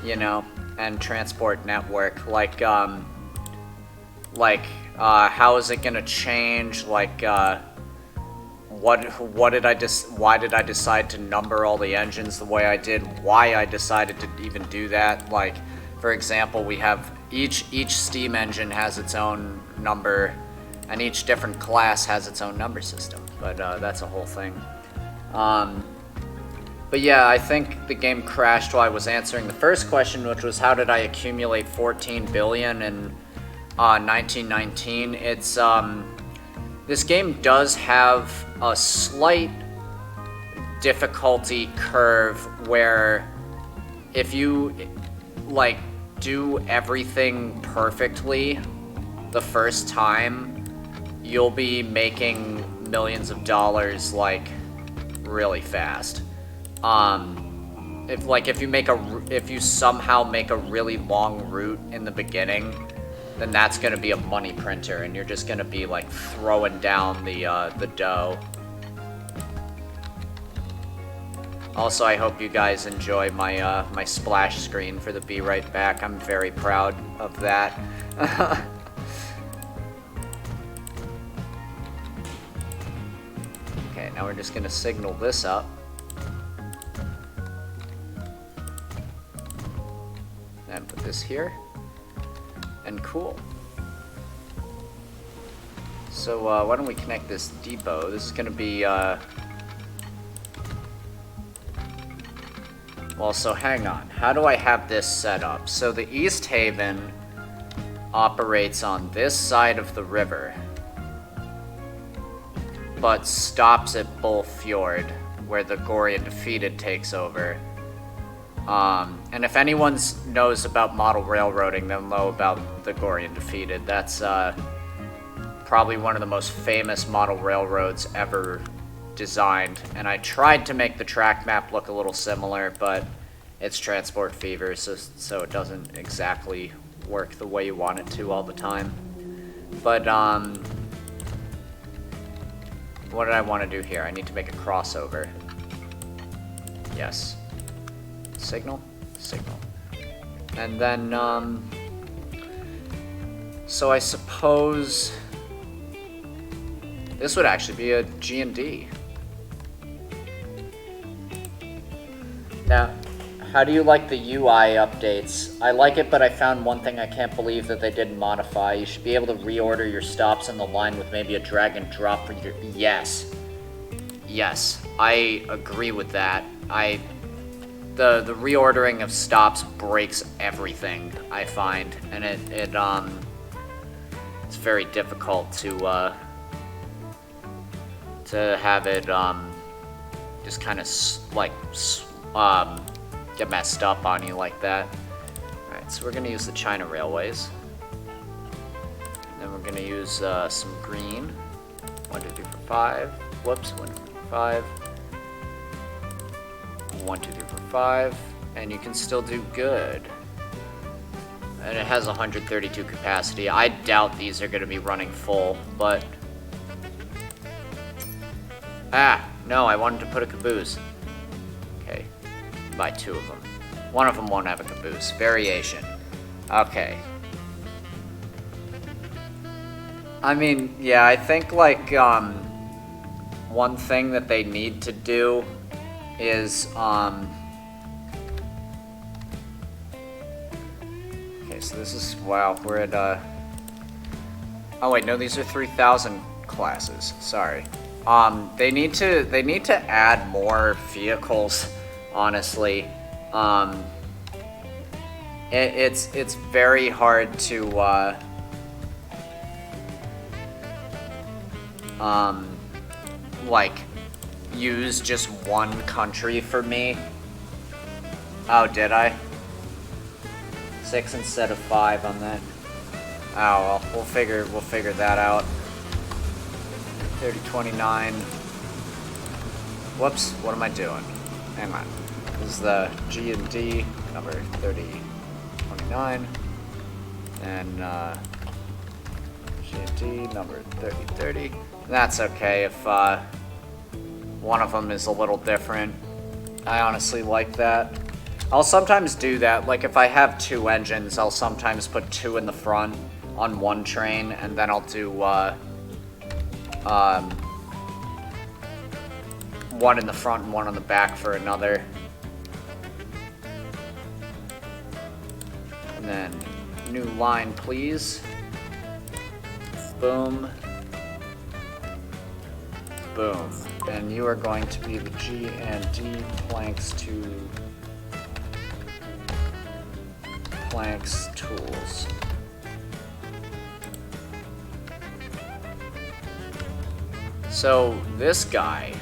you know, and transport network. Like how is it gonna change? Like, why did I decide to number all the engines the way I did? Why I decided to even do that? Like, for example, we have each steam engine has its own number, and each different class has its own number system. But that's a whole thing. But yeah, I think the game crashed while I was answering the first question, which was how did I accumulate 14 billion in 1919. It's this game does have a slight difficulty curve where if you like do everything perfectly the first time, you'll be making millions of dollars like really fast. If you somehow make a really long route in the beginning, then that's gonna be a money printer, and you're just gonna be like throwing down the dough. Also, I hope you guys enjoy my my splash screen for the Be Right Back. I'm very proud of that. Okay, now we're just gonna signal this up. And put this here. And cool. So why don't we connect this depot? This is gonna be well, so hang on. How do I have this set up? So the East Haven operates on this side of the river, but stops at Bull Fjord, where the Gory and Defeated takes over. And if anyone knows about model railroading, they'll know about the Gory and Defeated. That's probably one of the most famous model railroads ever designed. And I tried to make the track map look a little similar, but it's Transport Fever, so it doesn't exactly work the way you want it to all the time. But what did I want to do here? I need to make a crossover. Yes. Signal. And then, so I suppose this would actually be a G&D. Now, how do you like the UI updates? I like it, but I found one thing I can't believe that they didn't modify. You should be able to reorder your stops in the line with maybe a drag and drop for your... Yes, I agree with that. The reordering of stops breaks everything, I find, and it's very difficult to have it just kind of get messed up on you like that. Alright, so we're gonna use the China Railways. And then we're gonna use some green. 1, 2, 3, 4, 5. Whoops, 1, 2, 3, 4, 5. 1, 2, 3, 4, 5, and you can still do good. And it has 132 capacity. I doubt these are going to be running full, but... no, I wanted to put a caboose. Okay, buy 2 of them. One of them won't have a caboose. Variation. Okay. I mean, yeah, I think, like, one thing that they need to do is so this is, wow, we're at, oh wait, no, these are 3,000 classes, sorry. They need to add more vehicles, honestly. It's very hard to, like, use just one country for me. Oh, did I? 6 instead of 5 on that. Oh, well, we'll figure that out. 3029. Whoops, what am I doing? Hang on. This is the G&D number 3029. And G&D number 3030. That's okay if one of them is a little different. I honestly like that. I'll sometimes do that. Like if I have 2 engines, I'll sometimes put 2 in the front on one train, and then I'll do one in the front and one on the back for another. And then new line, please. Boom. Boom. And you are going to be the G and D planks to planks tools. So this guy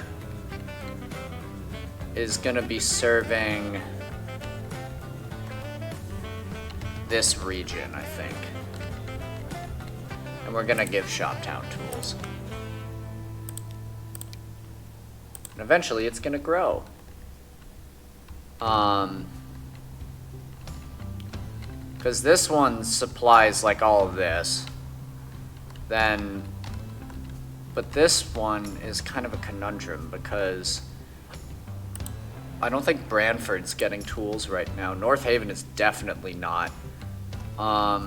is gonna be serving this region, I think. And we're gonna give Shoptown tools. And eventually it's gonna grow. Because this one supplies like all of this. Then, but this one is kind of a conundrum because I don't think Brantford's getting tools right now. North Haven is definitely not. I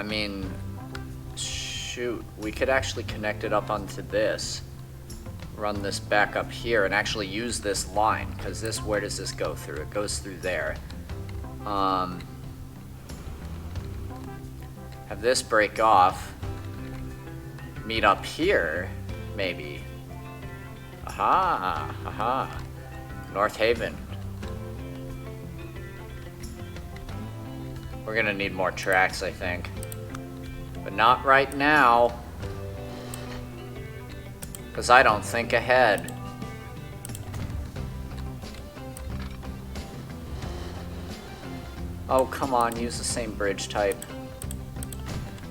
mean, shoot, we could actually connect it up onto this. Run this back up here and actually use this line, because this, where does this go through? It goes through there. Have this break off. Meet up here, maybe. Aha, aha. North Haven. We're gonna need more tracks, I think. But not right now. Because I don't think ahead. Oh, come on, use the same bridge type.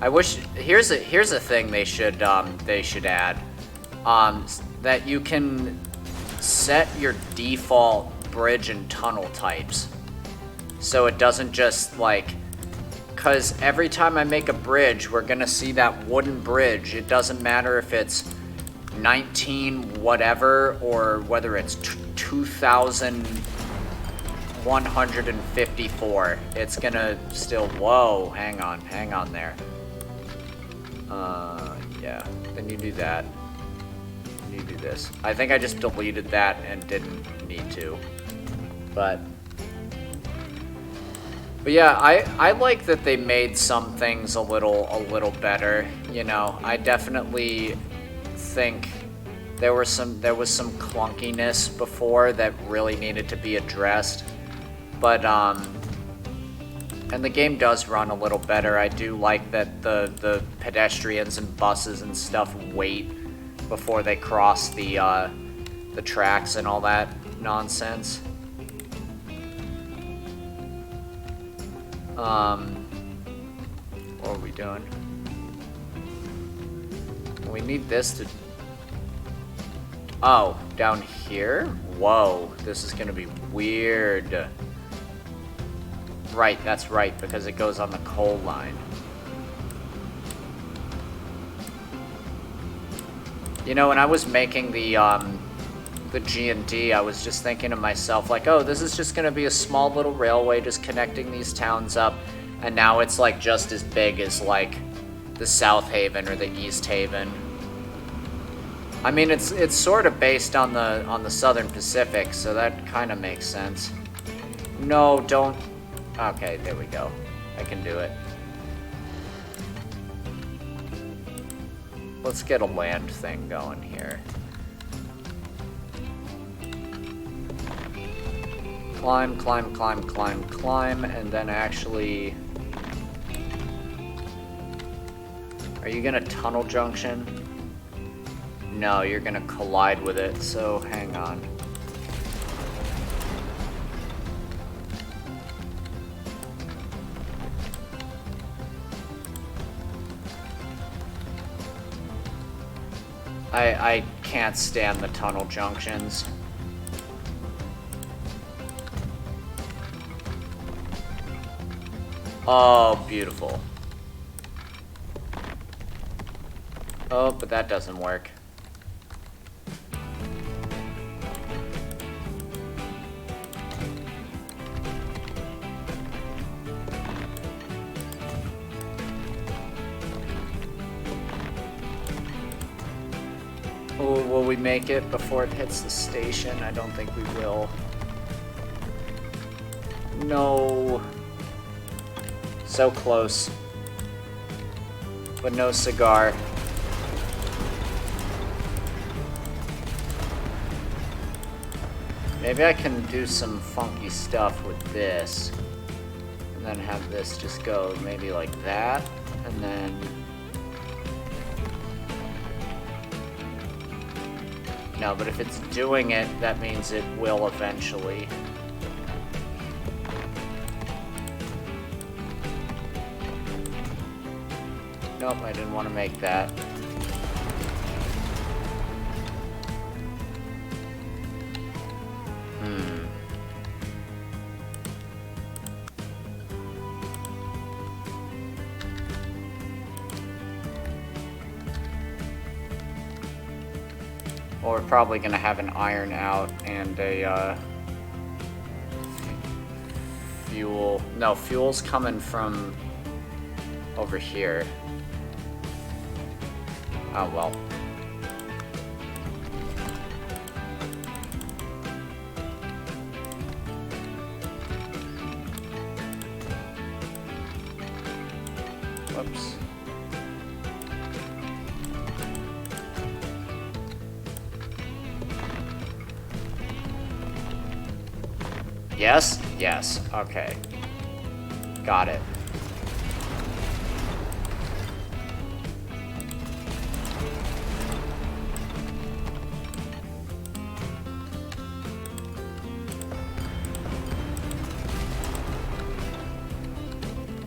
I wish, here's a thing they should add. That you can set your default bridge and tunnel types. So it doesn't just like, because every time I make a bridge, we're gonna see that wooden bridge. It doesn't matter if it's 19 whatever or whether it's 2,154. It's gonna still, whoa, hang on there. Yeah, then you do that. You do this. I think I just deleted that and didn't need to. But yeah, I like that they made some things a little better. You know, I definitely think there was some clunkiness before that really needed to be addressed. But and the game does run a little better. I do like that the pedestrians and buses and stuff wait before they cross the tracks and all that nonsense. What are we doing? We need this to... Oh, down here? Whoa, this is gonna be weird. Right, that's right, because it goes on the coal line. You know, when I was making the G&D, I was just thinking to myself, like, oh, this is just gonna be a small little railway just connecting these towns up, and now it's like just as big as like the South Haven or the East Haven. I mean, it's sort of based on the Southern Pacific, so that kind of makes sense. No, don't. Okay, there we go. I can do it. Let's get a land thing going here. Climb, climb, climb, climb, climb, and then actually... Are you gonna tunnel junction? No, you're gonna collide with it, so hang on. I can't stand the tunnel junctions. Oh, beautiful. Oh, but that doesn't work. Oh, will we make it before it hits the station? I don't think we will. No. So close. But no cigar. Maybe I can do some funky stuff with this. And then have this just go maybe like that. And then... No, but if it's doing it, that means it will eventually. Nope, I didn't want to make that. Well, we're probably going to have an iron out and a fuel. No, fuel's coming from over here. Oh, well. Whoops. Yes? Yes. Okay. Got it.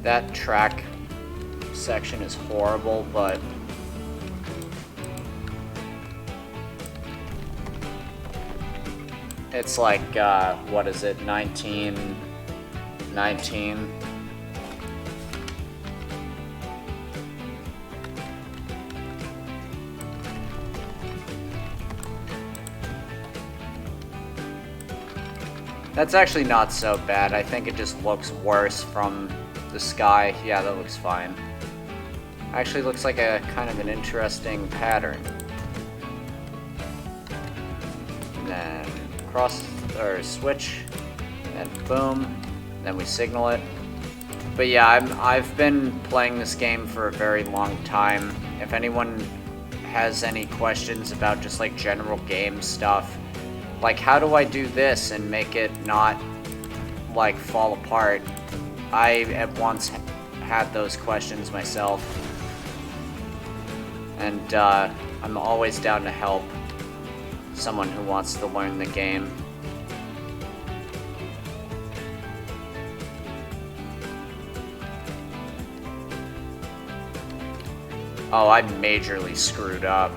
That track section is horrible, but it's like, what is it, 1919? That's actually not so bad. I think it just looks worse from the sky. Yeah, that looks fine. Actually looks like a kind of an interesting pattern. And then cross or switch, and boom, then we signal it. But yeah, I've been playing this game for a very long time. If anyone has any questions about just like general game stuff, like how do I do this and make it not like fall apart, I at once had those questions myself, and I'm always down to help someone who wants to learn the game. Oh, I majorly screwed up.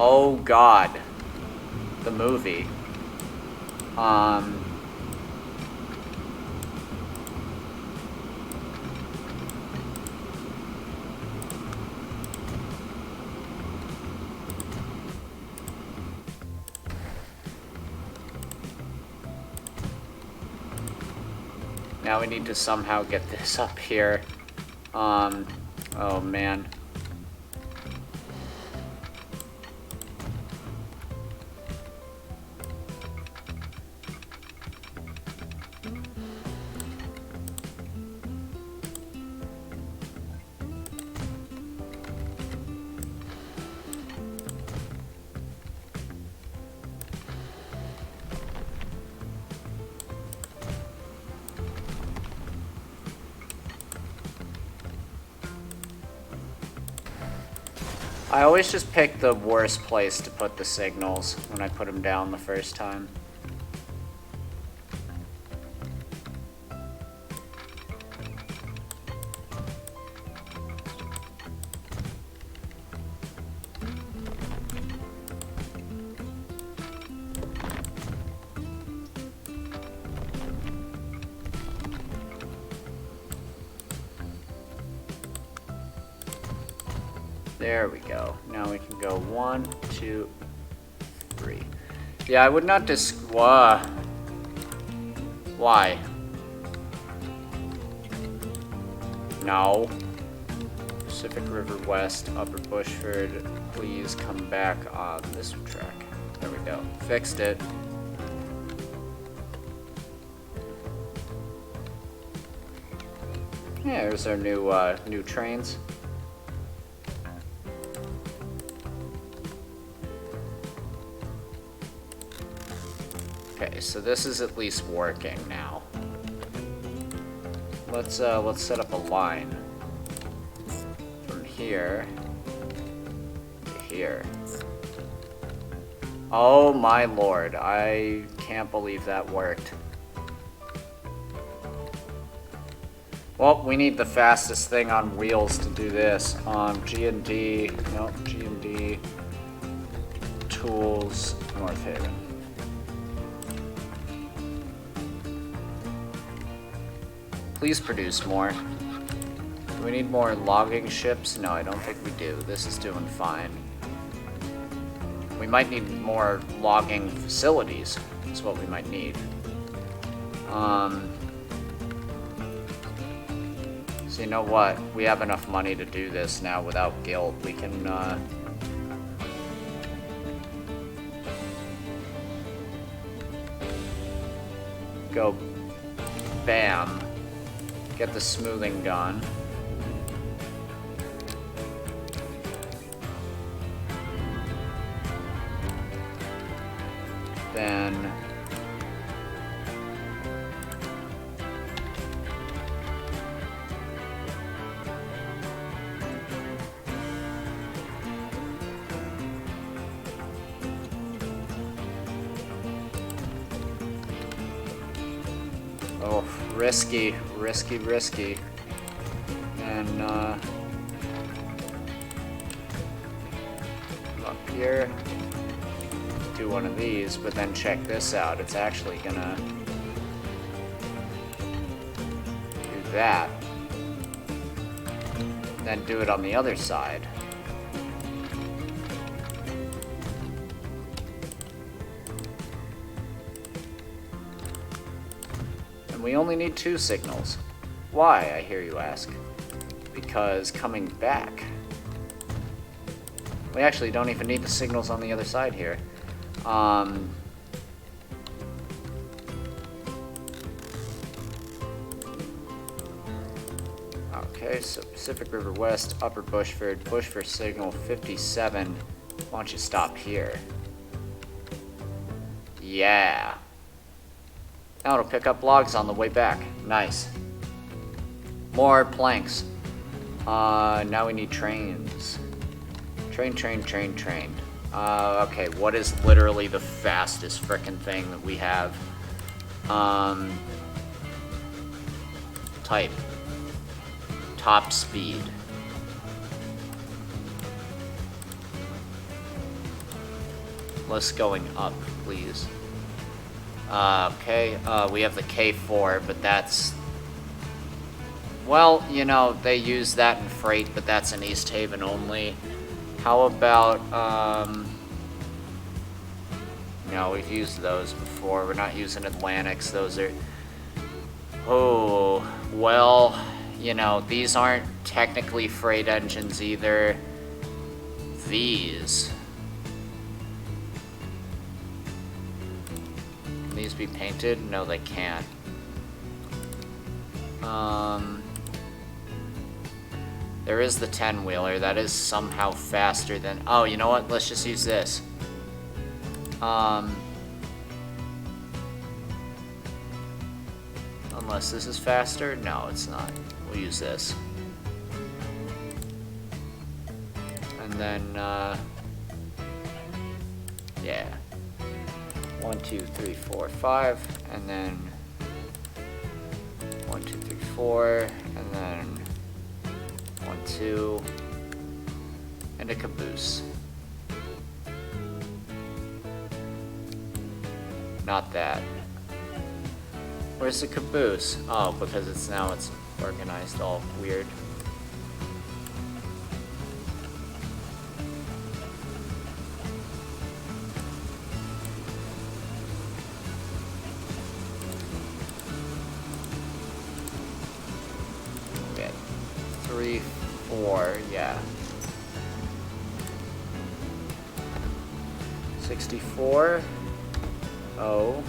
Oh God, the movie. now we need to somehow get this up here. Oh man. I always just pick the worst place to put the signals when I put them down the first time. There we go. Now we can go 1, 2, 3. Yeah, I would not Why? No. Pacific River West, Upper Bushford. Please come back on this track. There we go. Fixed it. Yeah, there's our new trains. Okay, so this is at least working now. Let's set up a line from here to here. Oh my lord, I can't believe that worked. Well, we need the fastest thing on wheels to do this. G&D, nope, G&D, Tools, North Haven. Please produce more. Do we need more logging ships? No, I don't think we do. This is doing fine. We might need more logging facilities. That's what we might need. So you know what? We have enough money to do this now without guild. We can, go bam. Get the smoothing gun. Then oh, risky. And up here, do one of these, but then check this out. It's actually gonna do that. Then do it on the other side. And we only need 2 signals. Why, I hear you ask? Because coming back, we actually don't even need the signals on the other side here. Okay, so Pacific River West, Upper Bushford, Bushford signal 57. Why don't you stop here? Yeah. Now it'll pick up logs on the way back. Nice. More planks. Now we need trains. Train. Okay, what is literally the fastest frickin' thing that we have? Type. Top speed. List going up, please. Okay, we have the K4, but that's... Well, you know, they use that in freight, but that's in East Haven only. How about, no, we've used those before. We're not using Atlantics. Those are... Oh, well, you know, these aren't technically freight engines either. These. Can these be painted? No, they can't. There is the 10-wheeler. That is somehow faster than... Oh, you know what? Let's just use this. Unless this is faster? No, it's not. We'll use this. And then, yeah. 1, 2, 3, 4, 5, and then 1, 2, 3, 4, and then 1, 2, and a caboose. Not that. Where's the caboose? Oh, because it's organized all weird. Okay. 3, 4, yeah. 64. Oh.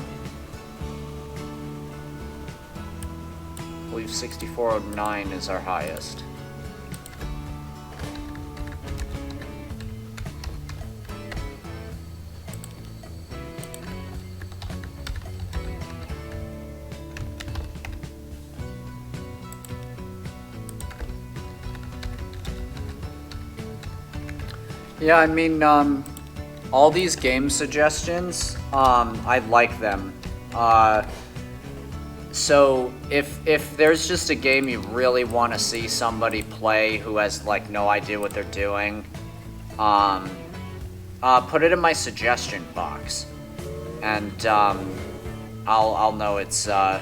I believe 6409 is our highest. Yeah, I mean, all these game suggestions, I like them. So if there's just a game you really want to see somebody play who has like no idea what they're doing, put it in my suggestion box, and I'll know it's I'll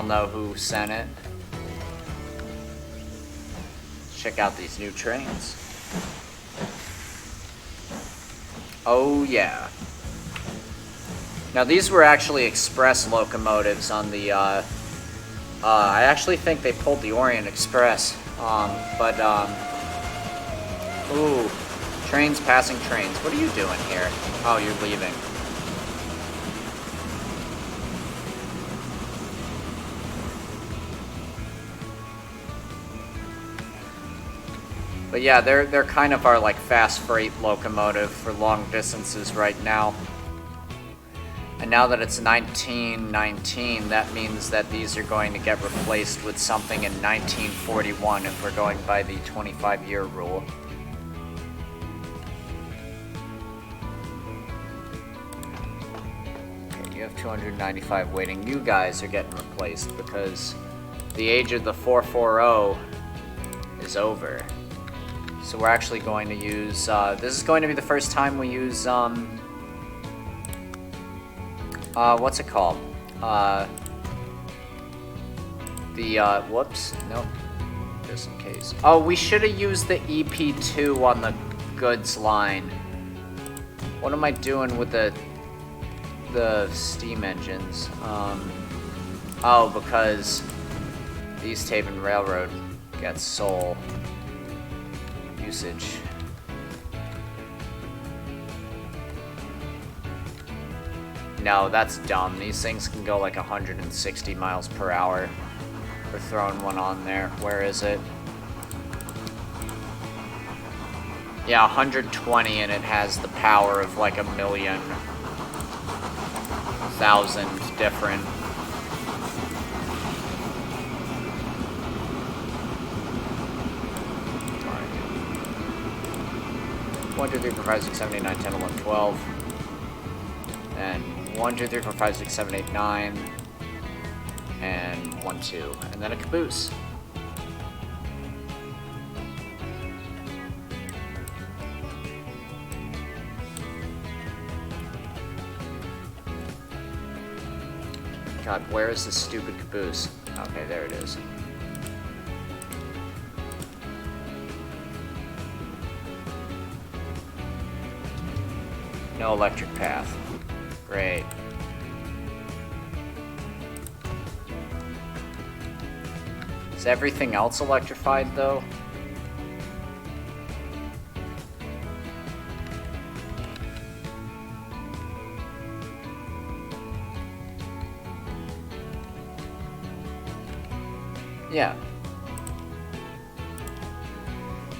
know who sent it. Check out these new trains. Oh yeah. Now these were actually express locomotives on the, I actually think they pulled the Orient Express, ooh, trains passing trains. What are you doing here? Oh, you're leaving. But yeah, they're kind of our like fast freight locomotive for long distances right now. And now that it's 1919, that means that these are going to get replaced with something in 1941 if we're going by the 25-year rule. Okay, you have 295 waiting. You guys are getting replaced because the age of the 440 is over. So we're actually going to use, this is going to be the first time we use, what's it called? Whoops, nope, just in case. Oh, we should have used the EP2 on the goods line. What am I doing with the steam engines? Oh, because the East Haven Railroad gets sole usage. No, that's dumb. These things can go like 160 miles per hour. We're throwing one on there. Where is it? Yeah, 120, and it has the power of like 1,000,000 different. One, 2, 3, 4, 5, 6, 7, 8, 9, 10, 11, 12. And 1, 2, 3, 4, 5, 6, 7, 8, 9. And 1, 2. And then a caboose. God, where is this stupid caboose? Okay, there it is. No electric path. Great. Is everything else electrified, though? Yeah.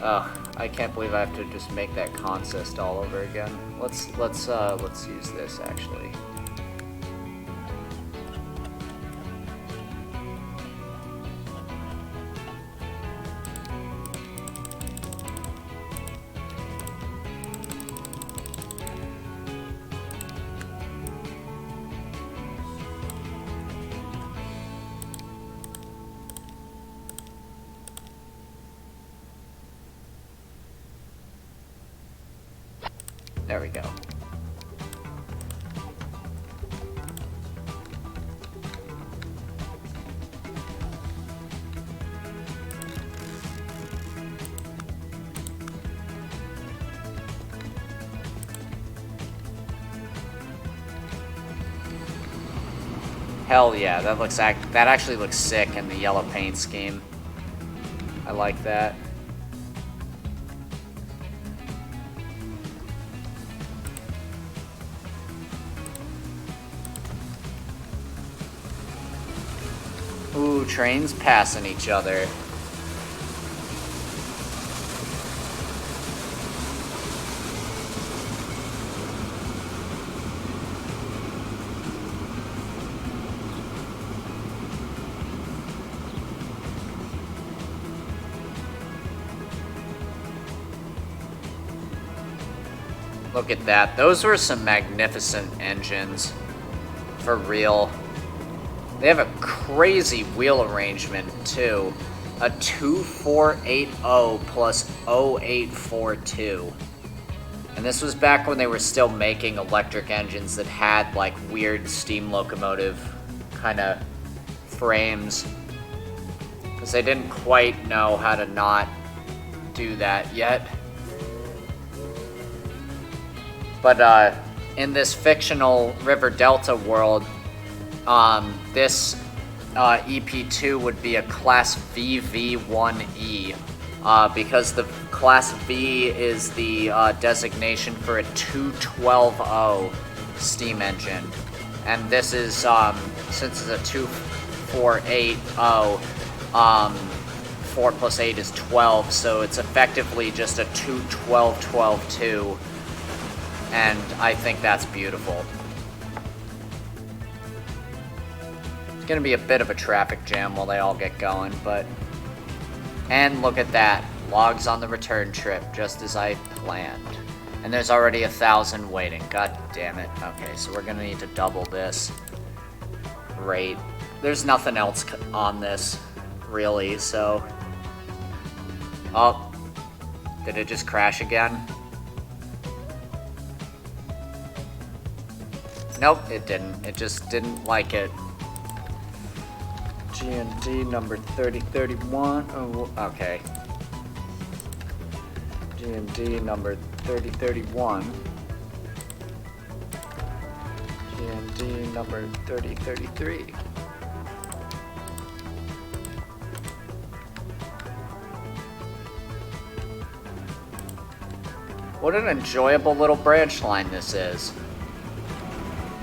Ugh, I can't believe I have to just make that consist all over again. Let's use this actually. There we go. Hell yeah, that actually looks sick in the yellow paint scheme. I like that. Ooh, trains passing each other. Look at that. Those were some magnificent engines. For real. They have a crazy wheel arrangement, too. A 2480 plus 0842. And this was back when they were still making electric engines that had, like, weird steam locomotive kind of frames. Because they didn't quite know how to not do that yet. But, in this fictional River Delta world, this EP2 would be a Class VV1E, because the Class V is the designation for a 212O steam engine. And this is, since it's a 2480, 4 plus 8 is 12, so it's effectively just a 212-12-2. And I think that's beautiful. It's gonna be a bit of a traffic jam while they all get going, but... And look at that. Logs on the return trip, just as I planned. And there's already 1,000 waiting. God damn it. Okay, so we're gonna need to double this. Great. There's nothing else on this, really, so... Oh. Did it just crash again? Nope, it didn't. It just didn't like it. GND number 3031. Oh, okay. GND number 3031. GND number 3033. What an enjoyable little branch line this is.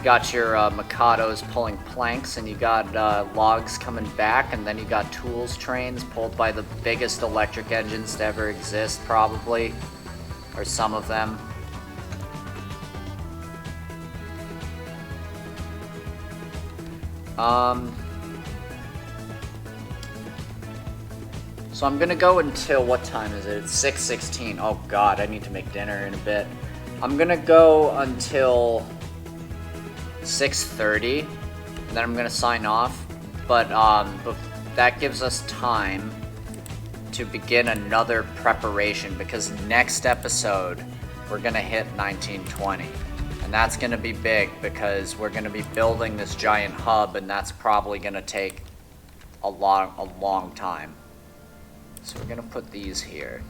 Got your Mikados pulling planks, and you got logs coming back, and then you got tools trains pulled by the biggest electric engines to ever exist, probably. Or some of them. So I'm gonna go until, what time is it? It's 6:16. Oh god, I need to make dinner in a bit. I'm gonna go until 6:30, and then I'm gonna sign off, but that gives us time to begin another preparation, because next episode we're gonna hit 1920, and that's gonna be big because we're gonna be building this giant hub, and that's probably gonna take a long time. So we're gonna put these here.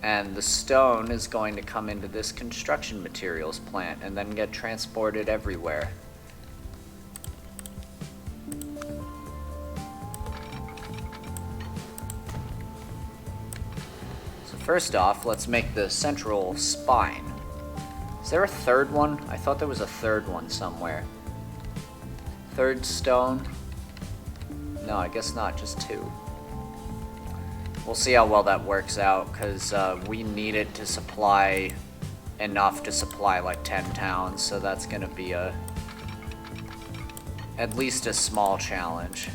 And the stone is going to come into this construction materials plant and then get transported everywhere. first off, let's make the central spine. Is there a third one? I thought there was a third one somewhere. Third stone? No, I guess not, just 2. We'll see how well that works out, because we need it to supply enough to supply like 10 towns, so that's going to be at least a small challenge.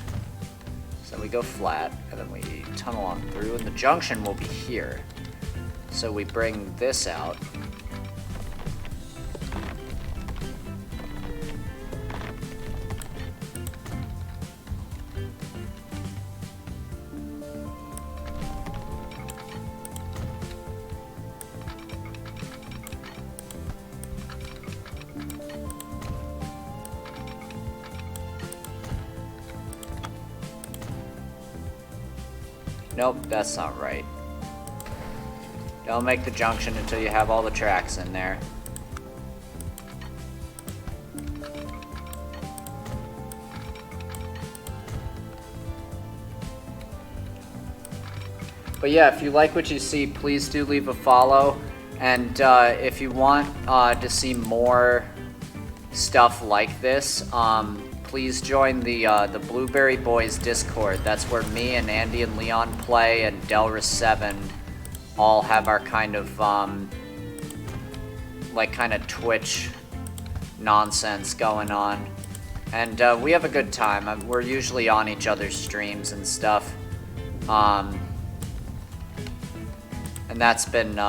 So we go flat, and then we tunnel on through, and the junction will be here. So we bring this out. Nope, that's not right. Don't make the junction until you have all the tracks in there. But yeah, if you like what you see, please do leave a follow. And if you want to see more stuff like this, please join the Blueberry Boys Discord. That's where me and Andy and Leon play, and Delris7 all have our kind of Twitch nonsense going on, and we have a good time. We're usually on each other's streams and stuff, and that's been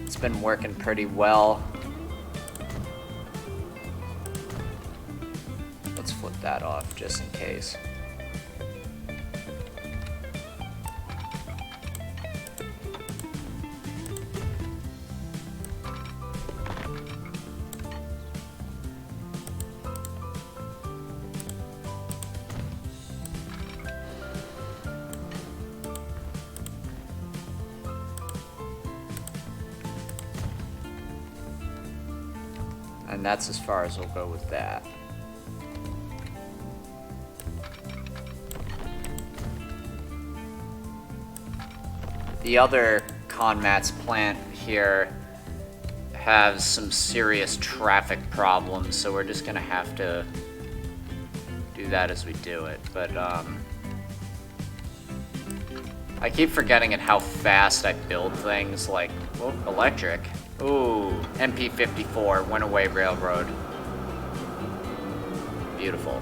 it's been working pretty well. Let's flip that off just in case. And that's as far as we'll go with that. The other Conmat's plant here has some serious traffic problems, so we're just gonna have to do that as we do it. But I keep forgetting at how fast I build things, like, oh, electric. Ooh, MP54, Winaway Railroad. Beautiful.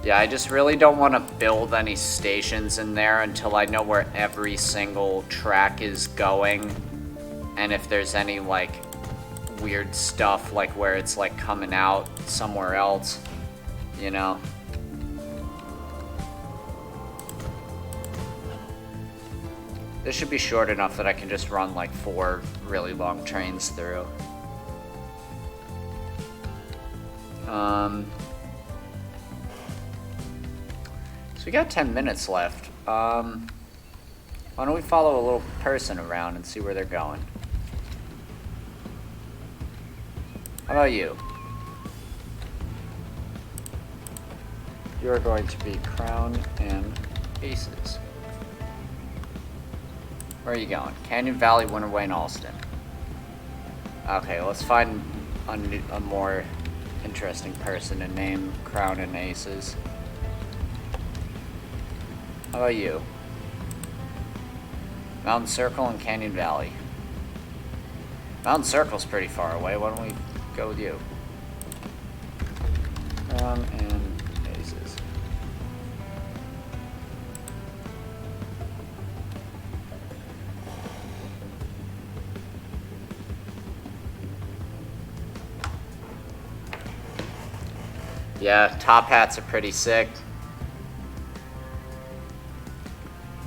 Yeah, I just really don't want to build any stations in there until I know where every single track is going, and if there's any, like, weird stuff, like where it's, like, coming out somewhere else, you know? This should be short enough that I can just run, like, 4 really long trains through. So we got 10 minutes left. Why don't we follow a little person around and see where they're going? How about you? You're going to be Crown and Aces. Where are you going? Canyon Valley, Winterway, and Alston. Okay, let's find a more interesting person to name Crown and Aces. How about you? Mountain Circle and Canyon Valley. Mountain Circle's pretty far away. Why don't we go with you? And Aces. Yeah, top hats are pretty sick.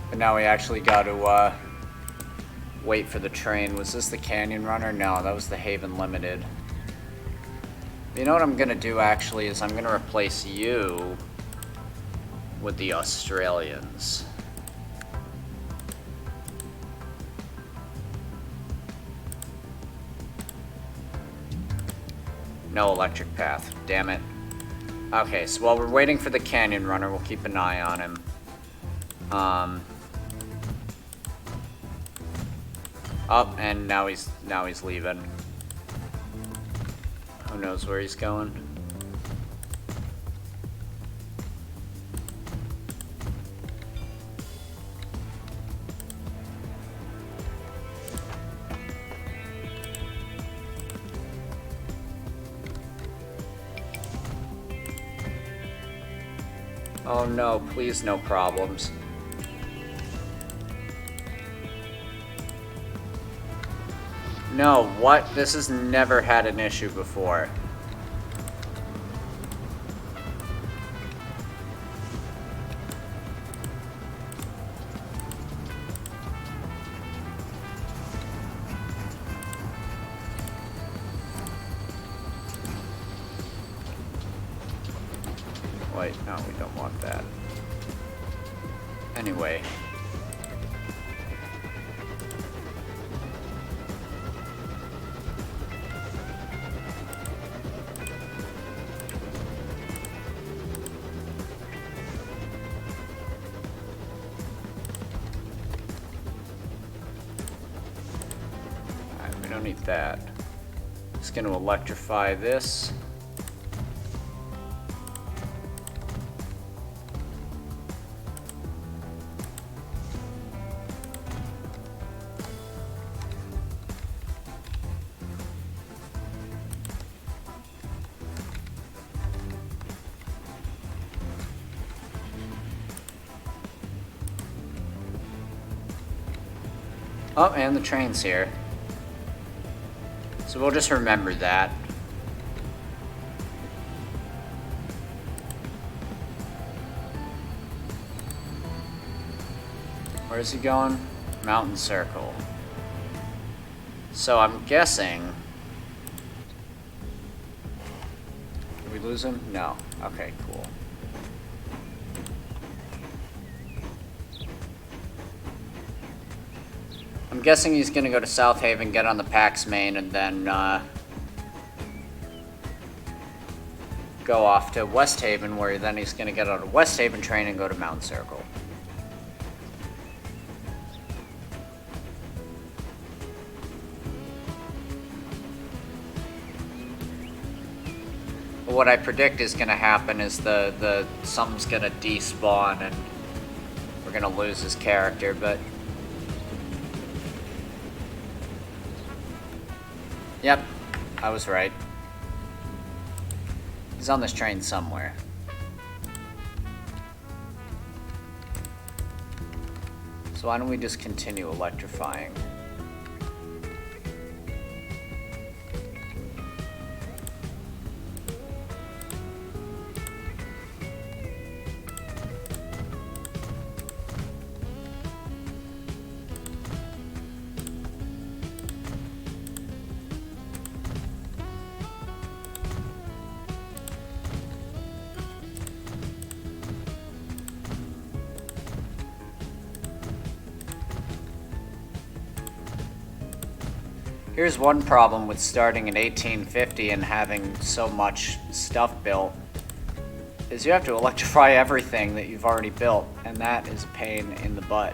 But now we actually got to wait for the train. Was this the Canyon Runner? No, that was the Haven Limited. You know what I'm gonna do actually is I'm gonna replace you with the Australians. No electric path. Damn it. Okay, so while we're waiting for the canyon runner, we'll keep an eye on him. Oh, and now he's leaving. Who knows where he's going? Oh no, please no problems. No, what? This has never had an issue before. Wait, no, we don't want that. Anyway. Alright, we don't need that. Just gonna electrify this. Oh, and the train's here. So we'll just remember that. Where's he going? Mountain Circle. So I'm guessing... Did we lose him? No. Okay, cool. I'm guessing he's gonna go to South Haven, get on the Pax main, and then go off to West Haven, where then he's gonna get on a West Haven train and go to Mountain Circle. But what I predict is gonna happen is the something's gonna despawn and we're gonna lose his character, but yep, I was right. He's on this train somewhere. So why don't we just continue electrifying? Here's one problem with starting in 1850 and having so much stuff built, is you have to electrify everything that you've already built, and that is a pain in the butt.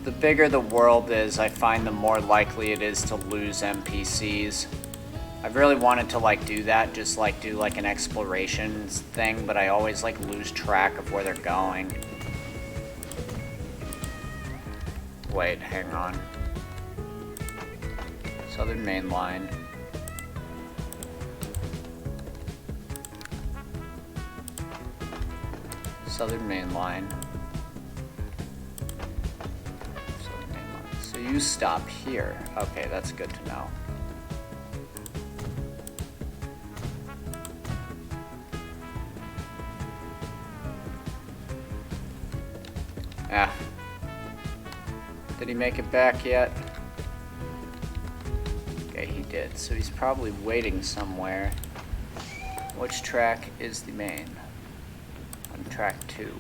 The bigger the world is, I find the more likely it is to lose NPCs. I've really wanted to do that, just do an exploration thing, but I always lose track of where they're going. Wait, hang on. Southern Main Line. Southern Main Line. Southern Main Line. So you stop here. Okay, that's good to know. Ah. Did he make it back yet? Okay, he did. So he's probably waiting somewhere. Which track is the main? On track 2.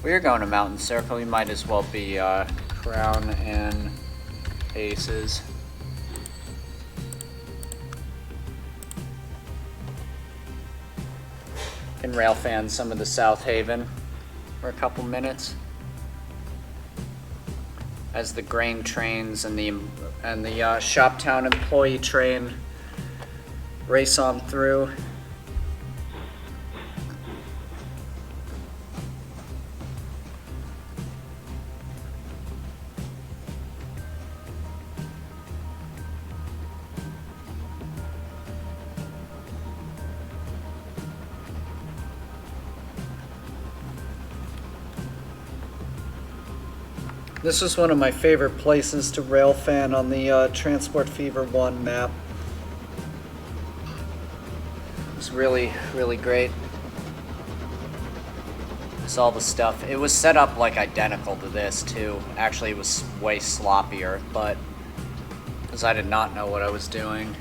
We're going to Mountain Circle. We might as well be Crown and Aces. Can rail fan some of the South Haven for a couple minutes as the grain trains and the Shoptown employee train race on through. This was one of my favorite places to rail fan on the Transport Fever 1 map. It was really, really great. It's all the stuff. It was set up like identical to this too. Actually, it was way sloppier, but because I did not know what I was doing.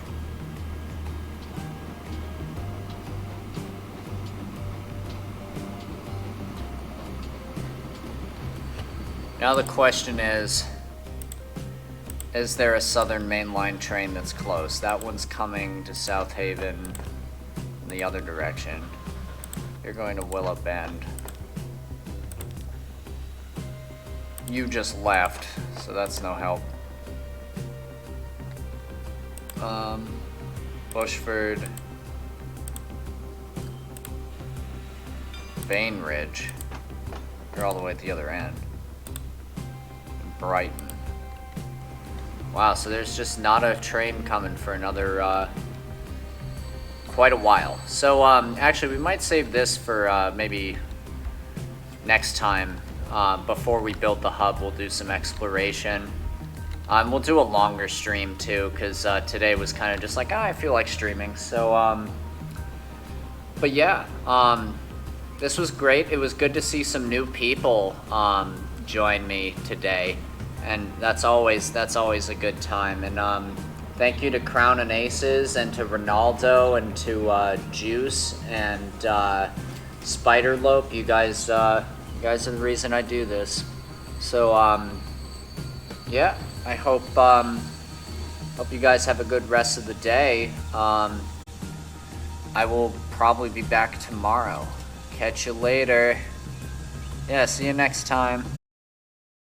Now the question is there a Southern Main Line train that's close? That one's coming to South Haven in the other direction. You're going to Willow Bend. You just left, so that's no help. Bushford. Bainbridge. You're all the way at the other end. Brighton. Wow, so there's just not a train coming for another, quite a while. So, actually, we might save this for, maybe next time. Before we build the hub, we'll do some exploration. We'll do a longer stream, too, because, today was kind of just like, I feel like streaming. So, but yeah, this was great. It was good to see some new people, join me today. And that's always a good time. And thank you to Crown and Aces and to Ronaldo and to Juice and Spiderlope. You guys are the reason I do this. So yeah, I hope you guys have a good rest of the day. I will probably be back tomorrow. Catch you later. Yeah, see you next time.